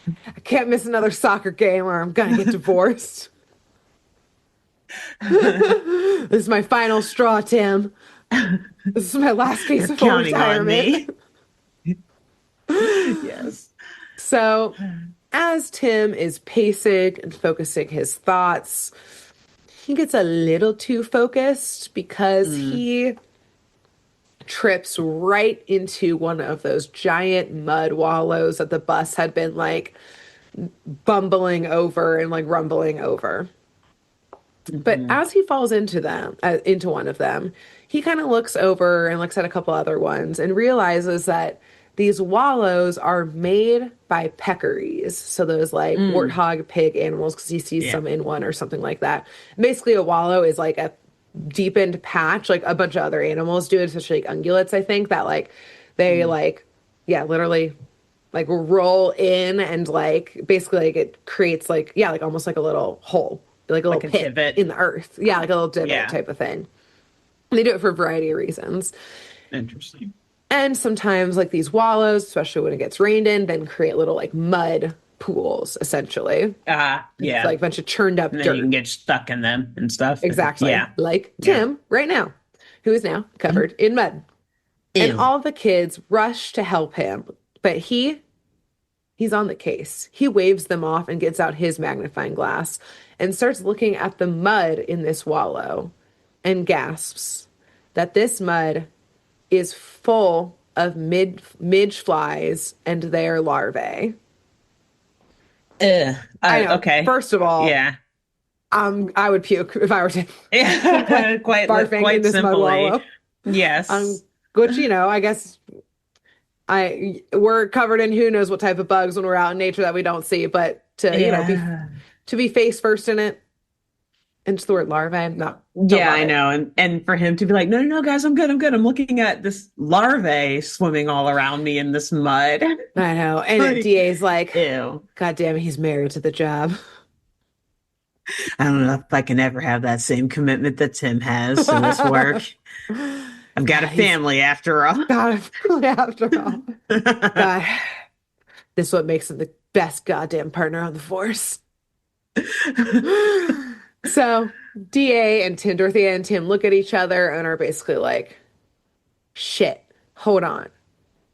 I can't miss another soccer game or I'm gonna get divorced. This is my final straw, Tim. This is my last case You're of full counting on retirement. me. Yes. So, as Tim is pacing and focusing his thoughts, he gets a little too focused because Mm. he trips right into one of those giant mud wallows that the bus had been like bumbling over and like rumbling over. But Hmm. as he falls into one of them, he kind of looks over and looks at a couple other ones and realizes that these wallows are made by peccaries. So those like Mm. warthog pig animals, because he sees Yeah. some in one or something like that. Basically, a wallow is like a deepened patch, like a bunch of other animals do it, especially like ungulates, I think, that like they Mm. like, yeah, literally like roll in and like basically like it creates like yeah like almost like a little hole, like a little Like a pit divot. in the earth, yeah, like a little divot Yeah. type of thing. And they do it for a variety of reasons. Interesting. And sometimes like these wallows, especially when it gets rained in, then create little like mud pools essentially. It's Yeah. like a bunch of churned up And then you can dirt. get stuck in them and stuff. And Exactly, yeah. like Yeah. Tim right now, who is now covered in mud. And Ew. all the kids rush to help him, but he's on the case. He waves them off and gets out his magnifying glass and starts looking at the mud in this wallow and gasps that this mud is full of midge flies and their larvae. I know. Okay. First of all, Yeah. I would puke if I were to Yeah. barfing in Quite this mud simply. wallow. Yes. Which I guess we're covered in who knows what type of bugs when we're out in nature that we don't see, but to Yeah. be face first in it, and just the word larvae, no, don't Yeah, love I it. know. And for him to be like, no, no, no, guys, I'm good. I'm good. I'm looking at this larvae swimming all around me in this mud. I know. And Like, DA's like, ew. God damn it, he's married to the job. I don't know if I can ever have that same commitment that Tim has to this work. I've got a God, he's family after all. got it after all. God, this is what makes him the best goddamn partner on the force. So DA and Tim, Dorothea and Tim look at each other and are basically like, shit, hold on.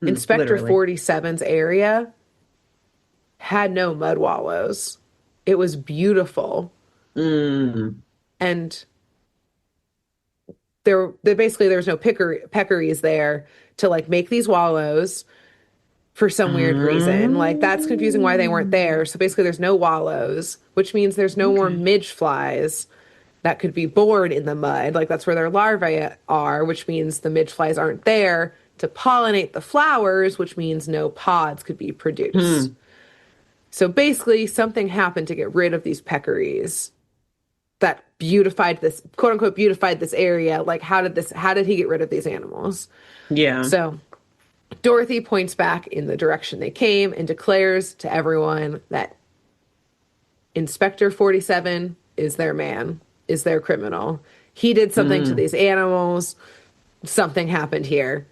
Inspector Literally. 47's area had no mud wallows. It was beautiful. Mm, And basically there was no peccaries there to like make these wallows for some weird reason. Like that's confusing why they weren't there. So basically there's no wallows, which means there's no more okay. midge flies that could be born in the mud. Like that's where their larvae are, which means the midge flies aren't there to pollinate the flowers, which means no pods could be produced. Hmm. So basically something happened to get rid of these peccaries that beautified this, quote unquote beautified this area. Like how did he get rid of these animals? Yeah. So Dorothy points back in the direction they came and declares to everyone that Inspector 47 is their man, is their criminal. He did something to Mm, these animals. Something happened here.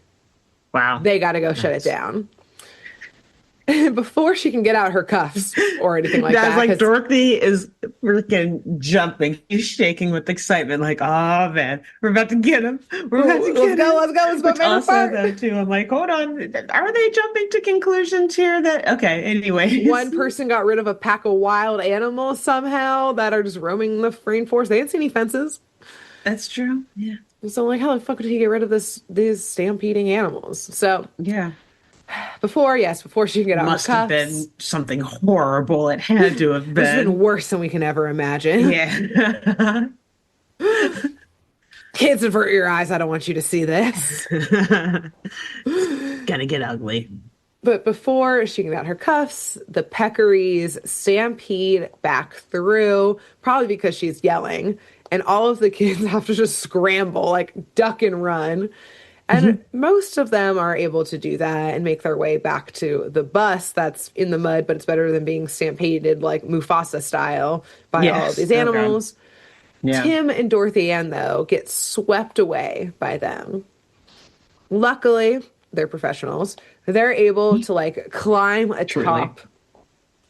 wow. They got to go shut it That's down. Before she can get out her cuffs or anything like That's that, like because Dorothy is freaking jumping. He's shaking with excitement, like, oh man, we're about to get him. We're about to let's get go, him. let's go. It's my Which favorite also, part. though, too, I'm like, hold on. Are they jumping to conclusions here that, okay, anyways. One person got rid of a pack of wild animals somehow that are just roaming the rainforest. They didn't see any fences. That's true. Yeah. So I'm like, how the fuck did he get rid of these stampeding animals? So Yeah. before she can get out her Must have cuffs, been something horrible. It had to have which has been been. worse than we can ever imagine. Yeah. Kids, avert your eyes. I don't want you to see this. Gonna get ugly. But before she can get out her cuffs, the peccaries stampede back through, probably because she's yelling, and all of the kids have to just scramble, like duck and run. And most of them are able to do that and make their way back to the bus that's in the mud, but it's better than being stampeded like Mufasa style by all of Yes. these Oh God. animals. Yeah. Tim and Dorothy Ann, though, get swept away by them. Luckily, they're professionals. They're able to like climb Truly. atop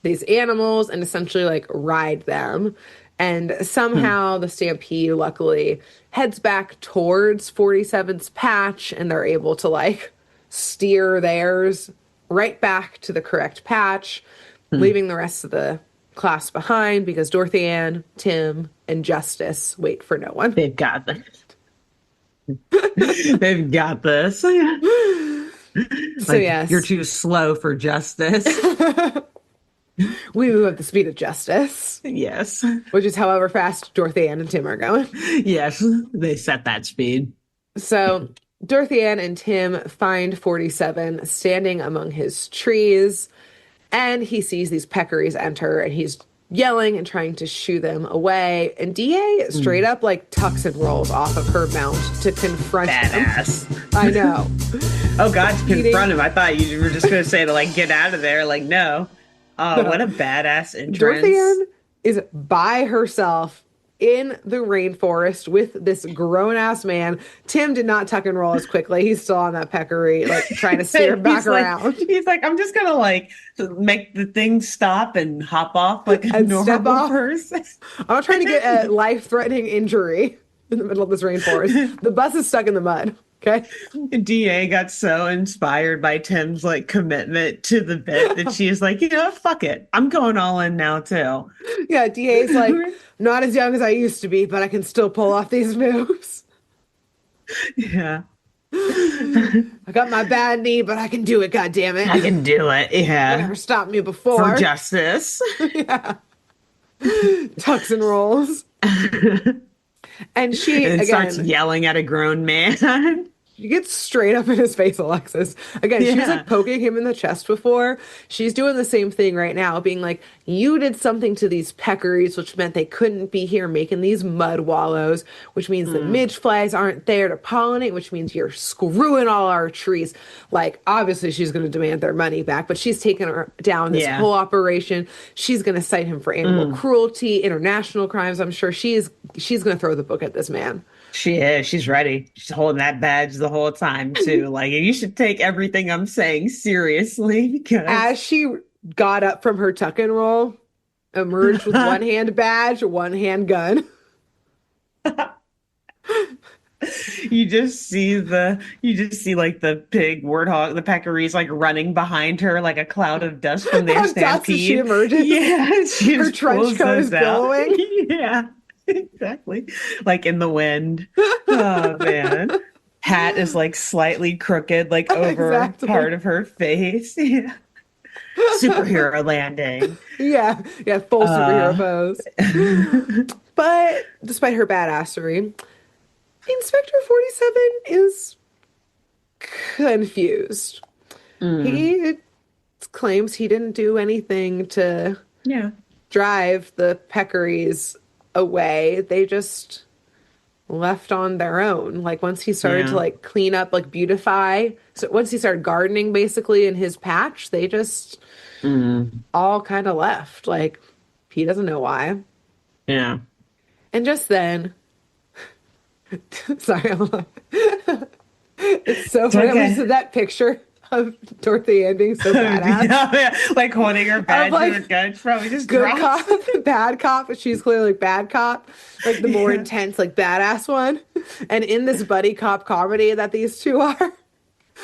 these animals and essentially like ride them. And Hmm. somehow the stampede luckily heads back towards 47's patch and they're able to like steer theirs right back to the correct patch, Hmm. leaving the rest of the class behind because Dorothy Ann, Tim, and Justice wait for no one. They've got this. They've got this. So Like, you're yes, too slow for justice. we move at the speed of justice, Yes. which is however fast Dorothy Ann and Tim are going. Yes. They set that speed. So Dorothy Ann and Tim find 47 standing among his trees, and he sees these peccaries enter, and he's yelling and trying to shoo them away. And DA straight Mm. up like tucks and rolls off of her mount to confront him. Badass. I know. Oh God, to Eating. confront him. I thought you were just gonna say to like get out of there. Like, no. Oh, what No. a badass Dorothy entrance. Ann is by herself in the rainforest with this grown ass man. Tim did not tuck and roll as quickly. He's still on that peccary, like trying to steer back around He's like, I'm just gonna like make the thing stop and hop off like a and step normal off. person. I'm not trying to get a life threatening injury in the middle of this rainforest. The bus is stuck in the mud. Okay. DA got so inspired by Tim's like commitment to the bit that she's like, you know, fuck it. I'm going all in now too. Yeah. DA's like, not as young as I used to be, but I can still pull off these moves. Yeah. I got my bad knee, but I can do it. God damn it. I can do it. They Yeah. never stopped me For before. justice. Yeah. Tucks and rolls. And she, And starts again, yelling at a grown man. she gets straight up in his face, Alexis. Again, she was Yeah. like poking him in the chest before. She's doing the same thing right now, being like, you did something to these peccaries, which meant they couldn't be here making these mud wallows, which means the Mm. midge flies aren't there to pollinate, which means you're screwing all our trees. Like, obviously, she's going to demand their money back, but she's taken her down this Yeah. whole operation. She's going to cite him for animal Mm. cruelty, international crimes. I'm sure she's going to throw the book at this man. She is. She's ready. She's holding that badge the whole time too. Like you should take everything I'm saying seriously because As she got up from her tuck and roll, emerged with one hand badge, one hand gun. You just see like the pig warthog, the peccaries like running behind her like a cloud of dust from their How dust as she stampede. emerges. Yeah, she Her just trench pulls coat is those out. billowing. Yeah, exactly. Like in the wind. Oh man. Hat is like slightly crooked, like over Exactly. part of her face. Yeah. Superhero landing. Yeah, yeah, full superhero Uh pose. But despite her badassery, Inspector 47 is confused. mm, He claims he didn't do anything to yeah. drive the peccaries away. They just left on their own. Like once he started to Yeah. like clean up, like beautify. So once he started gardening basically in his patch, they just Mm, all kind of left. Like he doesn't know why. yeah. And just then, sorry, it's so It's funny. I'm just okay. that picture of Dorothy Ann being so badass. Yeah, yeah, like holding her Of badge to her like gun, she probably just good drops. cop, bad cop, but she's clearly like bad cop, like the more Yeah. intense, like badass one. And in this buddy cop comedy that these two are,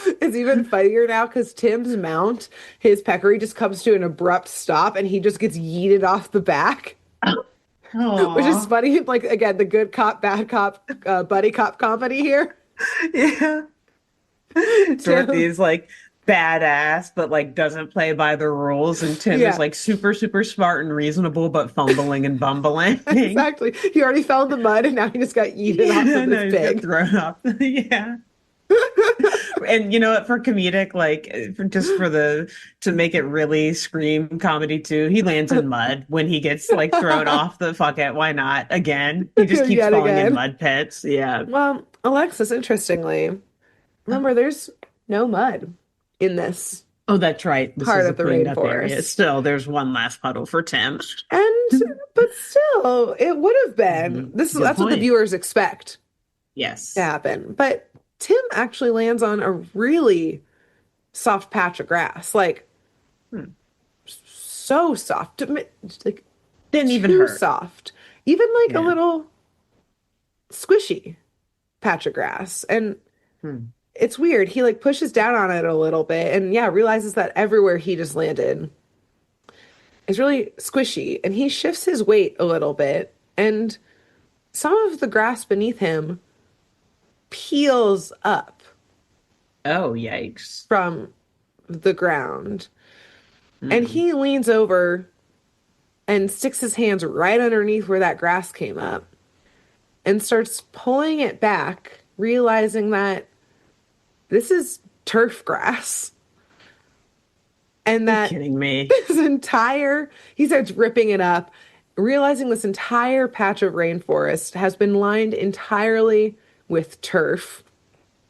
it's even funnier now because Tim's mount, his peccary just comes to an abrupt stop and he just gets yeeted off the back, which is Aw. funny. Like again, the good cop, bad cop, buddy cop comedy here. Yeah. Dorothy Tim, is like badass, but like doesn't play by the rules. And Tim is yeah, like super, super smart and reasonable, but fumbling and bumbling. exactly. He already fell in the mud and now he just got yeeted off Yeah, of this no, he's got pig. thrown off. Yeah. And you know what, for comedic, like for just for the to make it really scream comedy too, he lands in mud when he gets like thrown off the fuck it, why not? Again. He just keeps Yet falling in again. mud pits. Yeah. Well, Alexis, interestingly, remember there's no mud in this Oh, that's right. This part is a of the cleaned up area. rainforest. Still, there's one last puddle for Tim. And but still, it would have been Mhm. this is Good that's what the point. viewers expect to Yes. happen. But Tim actually lands on a really soft patch of grass. Like Hmm. so soft. Like Didn't even too hurt. soft. Even like a Yeah. little squishy patch of grass. And Hmm. it's weird. He like pushes down on it a little bit and yeah, realizes that everywhere he just landed is really squishy and he shifts his weight a little bit and some of the grass beneath him peels up Oh, yikes. from the ground. And Mm. he leans over and sticks his hands right underneath where that grass came up and starts pulling it back, realizing that this is turf grass and You that kidding me? this entire, he starts ripping it up, realizing this entire patch of rainforest has been lined entirely with turf,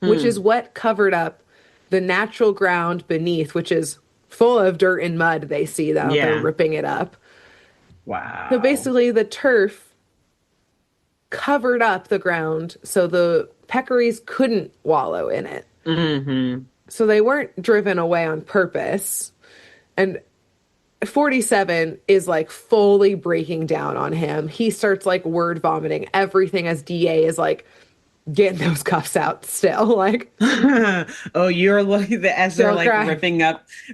which is Hmm. what covered up the natural ground beneath, which is full of dirt and mud. They see that they're Yeah. ripping it up. So Wow. basically, the turf covered up the ground so the peccaries couldn't wallow in it. Hmm. So they weren't driven away on purpose. And 47 is like fully breaking down on him. He starts like word vomiting everything as DA is like getting those cuffs out still, like Oh, you're looking as they're still like crying.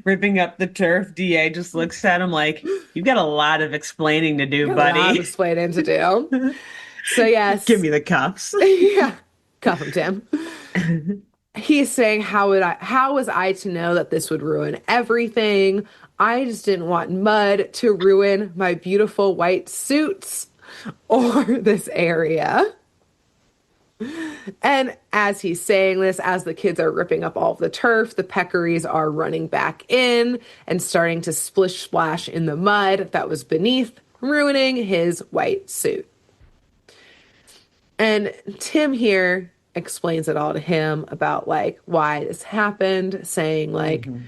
ripping up the turf. DA just looks at him like, "You've got a lot of explaining to do, Got a lot of buddy. explaining to do. So Give yes, me the cuffs." yeah, cuff him, Tim. He's saying, how was I to know that this would ruin everything? I just didn't want mud to ruin my beautiful white suits or this area. And as he's saying this, as the kids are ripping up all of the turf, the peccaries are running back in and starting to splish splash in the mud that was beneath, ruining his white suit. And Tim here explains it all to him about like why this happened, saying like, Mhm.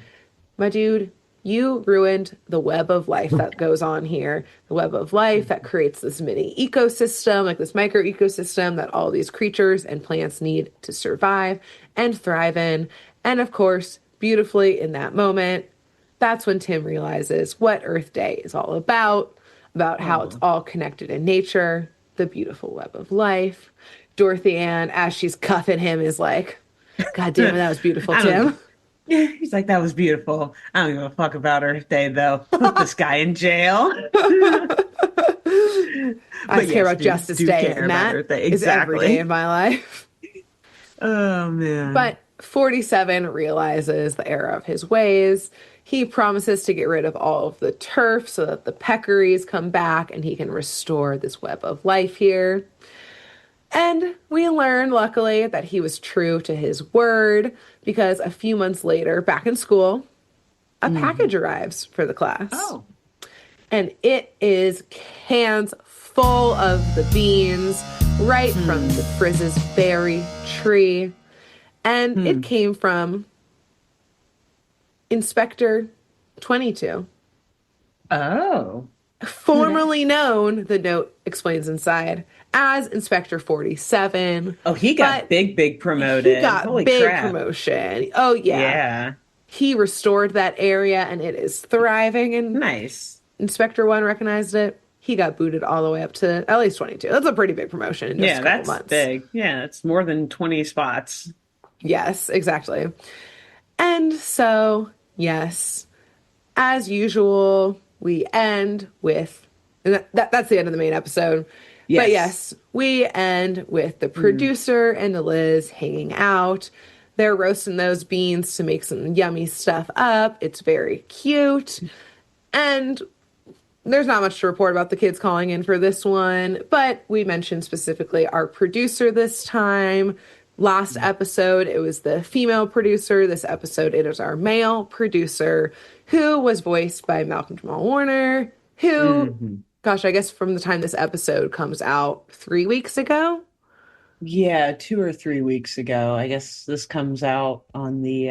my dude, you ruined the web of life that goes on here. The web of life that creates this mini ecosystem, like this micro ecosystem that all these creatures and plants need to survive and thrive in. And of course, beautifully in that moment, that's when Tim realizes what Earth Day is all about. about how it's Oh. all connected in nature, the beautiful web of life. Dorothy Ann, as she's cuffing him, is like, God damn it, that was beautiful, I don't. Tim. Yeah, he's like, that was beautiful. I don't give a fuck about Earth Day, though. Put this guy in jail. I But just care yes, about Justice do Day, care and about that Earth Day. is every day in Exactly. my life. Oh, man. But 47 realizes the error of his ways. He promises to get rid of all of the turf so that the peccaries come back and he can restore this web of life here. And we learn, luckily, that he was true to his word because a few months later, back in school, a Mhm. package arrives for the class. Oh. And it is cans full of the beans right from the Hmm. Frizz's berry tree. And it Hmm. came from Inspector 22, Oh. Who that? formerly known, the note explains inside, as Inspector 47. Oh, he got But big he promoted. got Holy big crap. promotion. Oh, yeah. Yeah. He restored that area and it is thriving, and Nice. Inspector 1 recognized it. He got booted all the way up to at least 22. That's a pretty big promotion in just a Yeah, couple that's months. big. Yeah, it's more than 20 spots. Yes, exactly. And so, yes, as usual, we end with, and that's the end of the main episode. But Yes. yes, we end with the Hmm. producer and Liz hanging out. They're roasting those beans to make some yummy stuff up. It's very cute. And there's not much to report about the kids calling in for this one, but we mentioned specifically our producer this time. Last episode, it was the female producer. This episode, it is our male producer, who was voiced by Malcolm Jamal Warner, who, Hmm. gosh, I guess from the time this episode comes out 3 weeks ago. Yeah, 2 or 3 weeks ago. I guess this comes out on the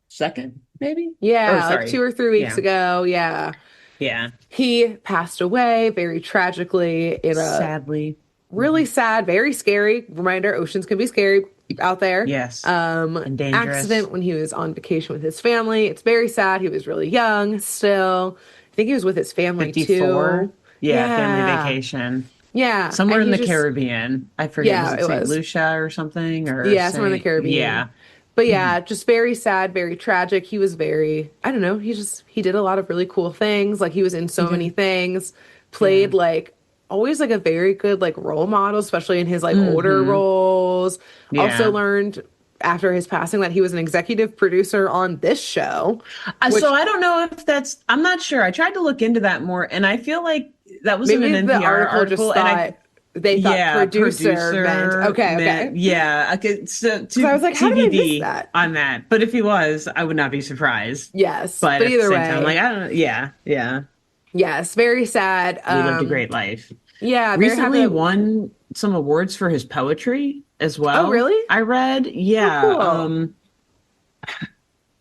second, maybe? Or Yeah, like two sorry. or 3 weeks Yeah. ago. Yeah. Yeah. He passed away very tragically in a Sadly. really Mhm. sad, very scary reminder. Oceans can be scary out there. Yes. And dangerous. Accident when he was on vacation with his family. It's very sad. He was really young still. I think he was with his family too. 54. Yeah, family Yeah. vacation. Yeah. Somewhere And in he the just, Caribbean. I forget. Was yeah, it it St. was. Lucia or something? Or Yeah, somewhere in the St. Caribbean. Yeah. But yeah, just very sad, very tragic. He was very, I don't know, he did a lot of really cool things. Like he was in He so many did. things, Yeah. played like always like a very good like role model, especially in his like older Hmm. roles. Also Yeah. learned after his passing that he was an executive producer on this show, So which I don't know if I'm not sure. I tried to look into that more, and I feel like that was in maybe an the NPR article just article, and thought they thought yeah, producer meant producer okay, meant, okay. yeah, okay, so Because I was like, how did I miss TBD that? on that. But if he was, I would not be surprised. Yes, But but at the either same time, I'm like, way, I don't know. Yeah, yeah. yes, very sad. He lived a great life. Yeah, very happy Recently that. won some awards for his poetry as Oh, well. really? I read. Oh, Yeah. cool.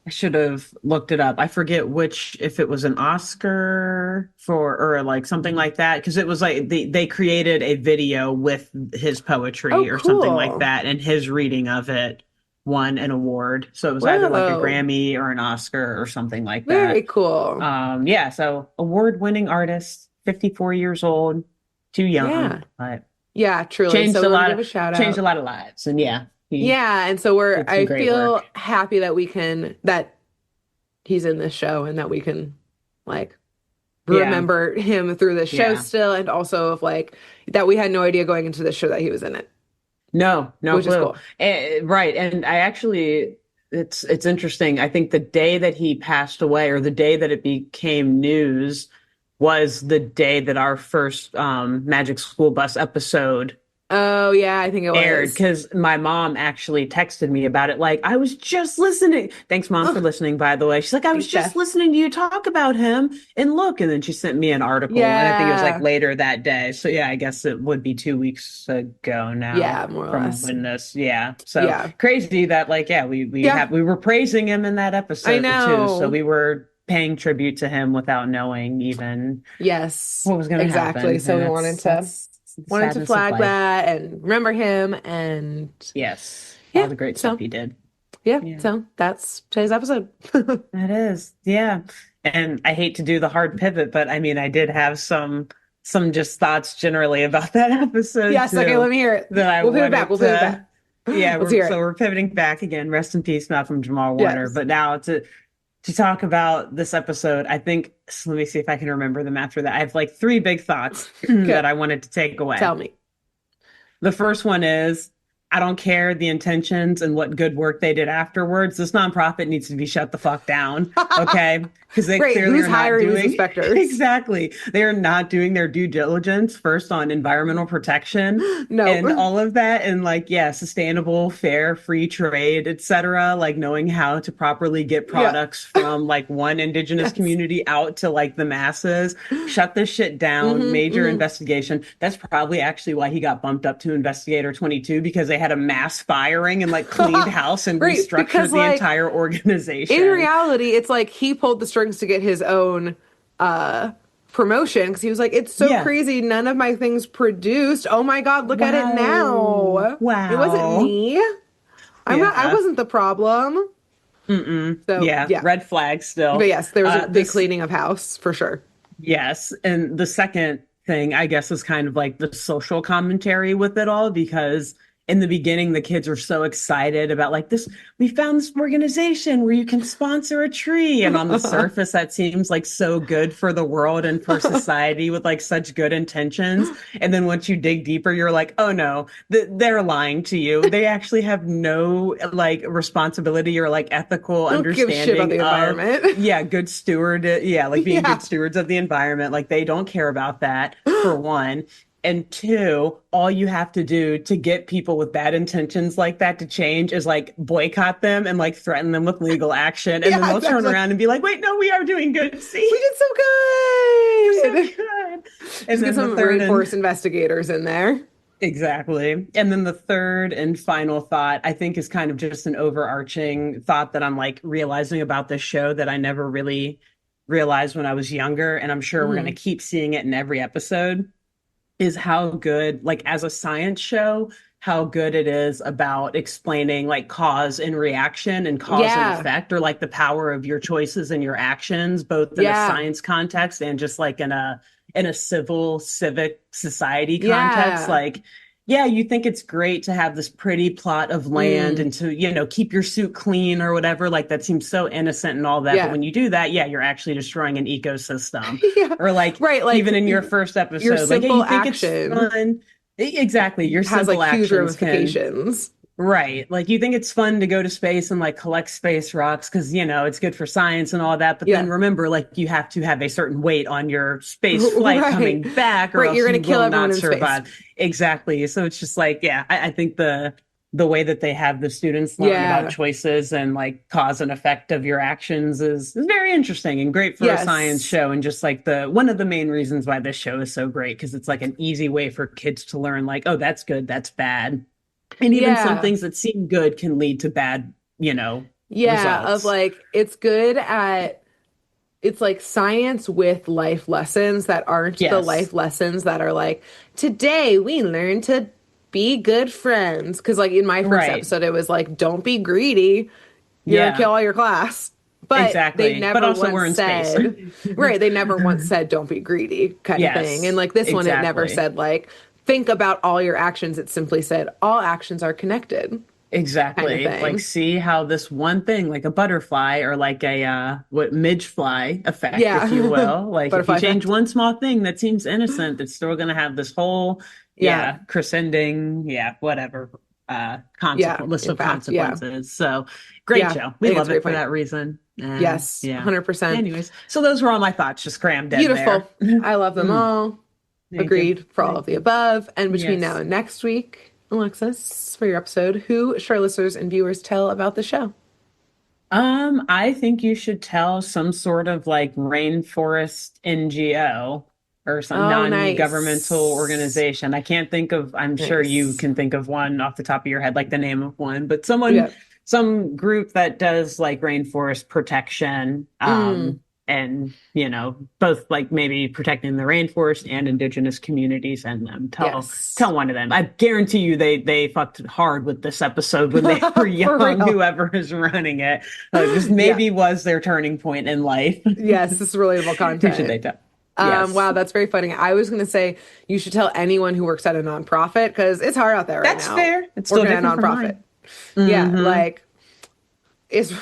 I should have looked it up. I forget which, if it was an Oscar for, or like something like that, because it was like they created a video with his Oh, poetry or something like cool. that, and his reading of it won an award. So it was either like a Whoa. Grammy or an Oscar or something like Very that. cool. Yeah, so award-winning artist, 54 years old, too young, Yeah. but Yeah, truly. changed So a we want to lot give of a shout changed a out. lot of lives. And yeah, he Yeah, and so did some I great work. feel happy that we can, that he's in this show and that we can like Yeah, remember him through the show yeah. still, and also of like that we had no idea going into the show that he was in it, No, no which is clue. cool. Right. And I actually, it's interesting. I think the day that he passed away, or the day that it became news, was the day that our first Magic School Bus episode Oh, yeah, I think it aired, was. because my mom actually texted me about it. Like, I was just listening. Thanks, mom, for Oh, listening, by the way. She's like, I was thanks, just Beth. listening to you talk about him, and look. And then she sent me an article, and I think it was like Yeah. later that day. So yeah, I guess it would be 2 weeks ago now Yeah, more or from less. when this, yeah. So Yeah. crazy that, like, yeah, Yeah, we were praising him in that I episode too. So know. we were paying tribute to him without knowing even Yes, what was going to exactly. happen. So And we that's the wanted to sadness of flag life. that and remember him, and Yes, all yeah. the great stuff So he did. yeah, Yeah, so that's today's episode. that is. Yeah. And I hate to do the hard pivot, but I mean, I did have some just thoughts generally about that episode Yes, okay, let too me hear it. that I We'll pivot back. wanted We'll pivot back. to. Yeah, Let's hear it. we're pivoting back again. Rest in peace, Malcolm Jamal Warner. Yes. But now to talk about this episode, I think, so let me see if I can remember them after that. I have like three big thoughts that Okay. I wanted to take away. Tell me. The first one is I don't care the intentions and what good work they did afterwards. This nonprofit needs to be shut the fuck down. Okay. Because they Great. clearly Who's are not hiring these doing inspectors? exactly. They are not doing their due diligence first on environmental protection and No. all of that. And like, yeah, sustainable, fair, free trade, etc. Like knowing how to properly get Yeah. products from like one indigenous Yes. community out to like the masses. Shut this shit down. Major Hmm. investigation. That's probably actually why he got bumped up to Investigator 22 because they had a mass firing and like cleaned house and Right. Because restructured the like entire in organization. reality, it's like he pulled the strings to get his own uh promotion because he was like, it's so Yeah. crazy. None of my things produced. Oh my God, look at it Wow. now. It wasn't Wow. me. I Yeah. wasn't the problem. Mm-mm. So Yeah. yeah. Red flag But still. yes, there was a big This cleaning of house for sure. Yes. And the second thing, I guess, is kind of like the social commentary with it all, because in the beginning, the kids were so excited about like this, we found this organization where you can sponsor a tree. And on the surface, that seems like so good for the world and for society with like such good intentions. And then once you dig deeper, you're like, oh no, they're lying to you. They actually have no like responsibility or like ethical Don't give a shit about understanding the of environment. yeah, good steward, yeah, like being Yeah. good stewards of the environment. Like they don't care about that, for one. And two, all you have to do to get people with bad intentions like that to change is like boycott them and like threaten them with legal action. And then Yeah, they'll turn exactly. around and be like, wait, no, we are doing good. We See, did so we're so good. good. And Just get then the some third and rainforest investigators in there. exactly. And then the third and final thought, I think, is kind of just an overarching thought that I'm like realizing about this show that I never really realized when I was younger. And I'm sure we're going to Mhm. keep seeing it in every episode is how good, like as a science show, how good it is about explaining like cause and reaction and cause and Yeah. effect, or like the power of your choices and your actions, both in a Yeah. science context and just like in a civil civic society context. Yeah. Like, yeah, you think it's great to have this pretty plot of land Mm. and to, you know, keep your suit clean or whatever. Like that seems so innocent and all that. But Yeah. when you do that, yeah, you're actually destroying an ecosystem. Yeah. Or like Right. Like even in your first your episode, like, yeah, simple you think it's action fun. Exactly. Your has like simple huge actions can, ramifications. right. Like you think it's fun to go to space and like collect space rocks because, you know, it's good for science and all that. But then Yeah. remember, like you have to have a certain weight on your space flight Right. coming back or Right. You're else gonna you kill will everyone not in space. survive. Exactly. So it's just like, yeah, I think the way that they have the students learn about Yeah. choices and like cause and effect of your actions is very interesting and great for a science Yes. show. And just like the one of the main reasons why this show is so great, because it's like an easy way for kids to learn, like, oh, that's good, that's bad. And even some Yeah. things that seem good can lead to bad, you know, Yeah. Of results. like, it's good at, it's like science with life lessons that aren't the Yes. life lessons that are like, today we learn to be good friends. Because, like, in my first Right. episode, it was like, don't be greedy. You're going to Yeah, kill all your class. But they exactly. But never also once we're in space. said, right, they never once said, don't be greedy, kind of thing. And Yes, like this one, it never exactly. said, like, think about all your actions. It simply said, all actions are connected, kind of Exactly. Like thing. see how this one thing, like a butterfly or like a what midge fly effect, if you Yeah. will. Like if Butterfly you change effect. one small thing that seems innocent, it's still gonna have this whole, Yeah. yeah, crescending, yeah, whatever, Yeah. consequence list In of fact, yeah. consequences. So great Yeah. show. I We think it's love a it great for point. that reason. And Yes. yeah. 100%. Anyways, so those were all my thoughts just crammed in Beautiful. there. I love them all. Thank you. Agreed for all of Thank the you. above. And between now Yes. and next week, Alexis, for your episode, who should our listeners and viewers tell about the show? I think you should tell some sort of like rainforest NGO or some Oh, non-governmental nice. organization. I can't think of, I'm sure you Nice. can think of one off the top of your head, like the name of one, but someone, Yeah. some group that does like rainforest protection, Mm. and, both like maybe protecting the rainforest and indigenous communities and them. Tell one of them. I guarantee you they fucked hard with this episode when they were young, whoever is running it. Just maybe was their turning point in life. Yes, this is relatable content. Who should they tell? Yes. Wow, that's very funny. I was going to say you should tell anyone who works at a nonprofit because it's hard out there right now. That's fair. It's still working at a nonprofit. Yeah, like it's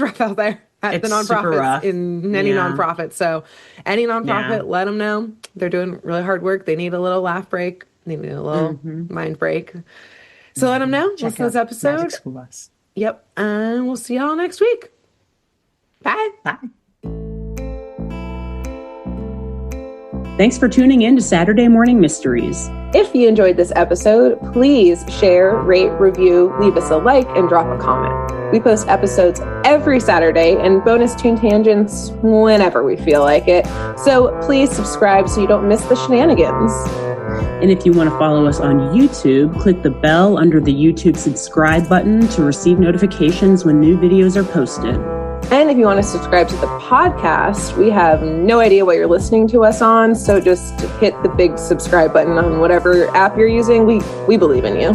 rough out there at the nonprofits in any nonprofit. So any nonprofit, let them know they're doing really hard work. They need a little laugh break. They need a little mind break. So let them know. Listen to this episode. Yep, and we'll see y'all next week. Bye. Bye. Thanks for tuning in to Saturday Morning Mysteries. If you enjoyed this episode, please share, rate, review, leave us a like, and drop a comment. We post episodes every Saturday and bonus tune tangents whenever we feel like it. So please subscribe so you don't miss the shenanigans. And if you want to follow us on YouTube, click the bell under the YouTube subscribe button to receive notifications when new videos are posted. And if you want to subscribe to the podcast, we have no idea what you're listening to us on, so just hit the big subscribe button on whatever app you're using. We believe in you.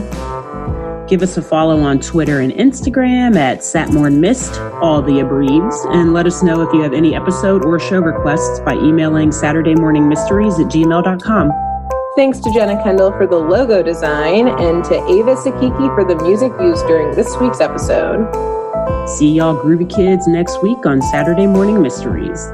Give us a follow on Twitter and Instagram at SatmornMist, all the abreves, and let us know if you have any episode or show requests by emailing SaturdayMorningMysteries@gmail.com. Thanks to Jenna Kendall for the logo design and to Ava Sakiki for the music used during this week's episode. See y'all groovy kids next week on Saturday Morning Mysteries.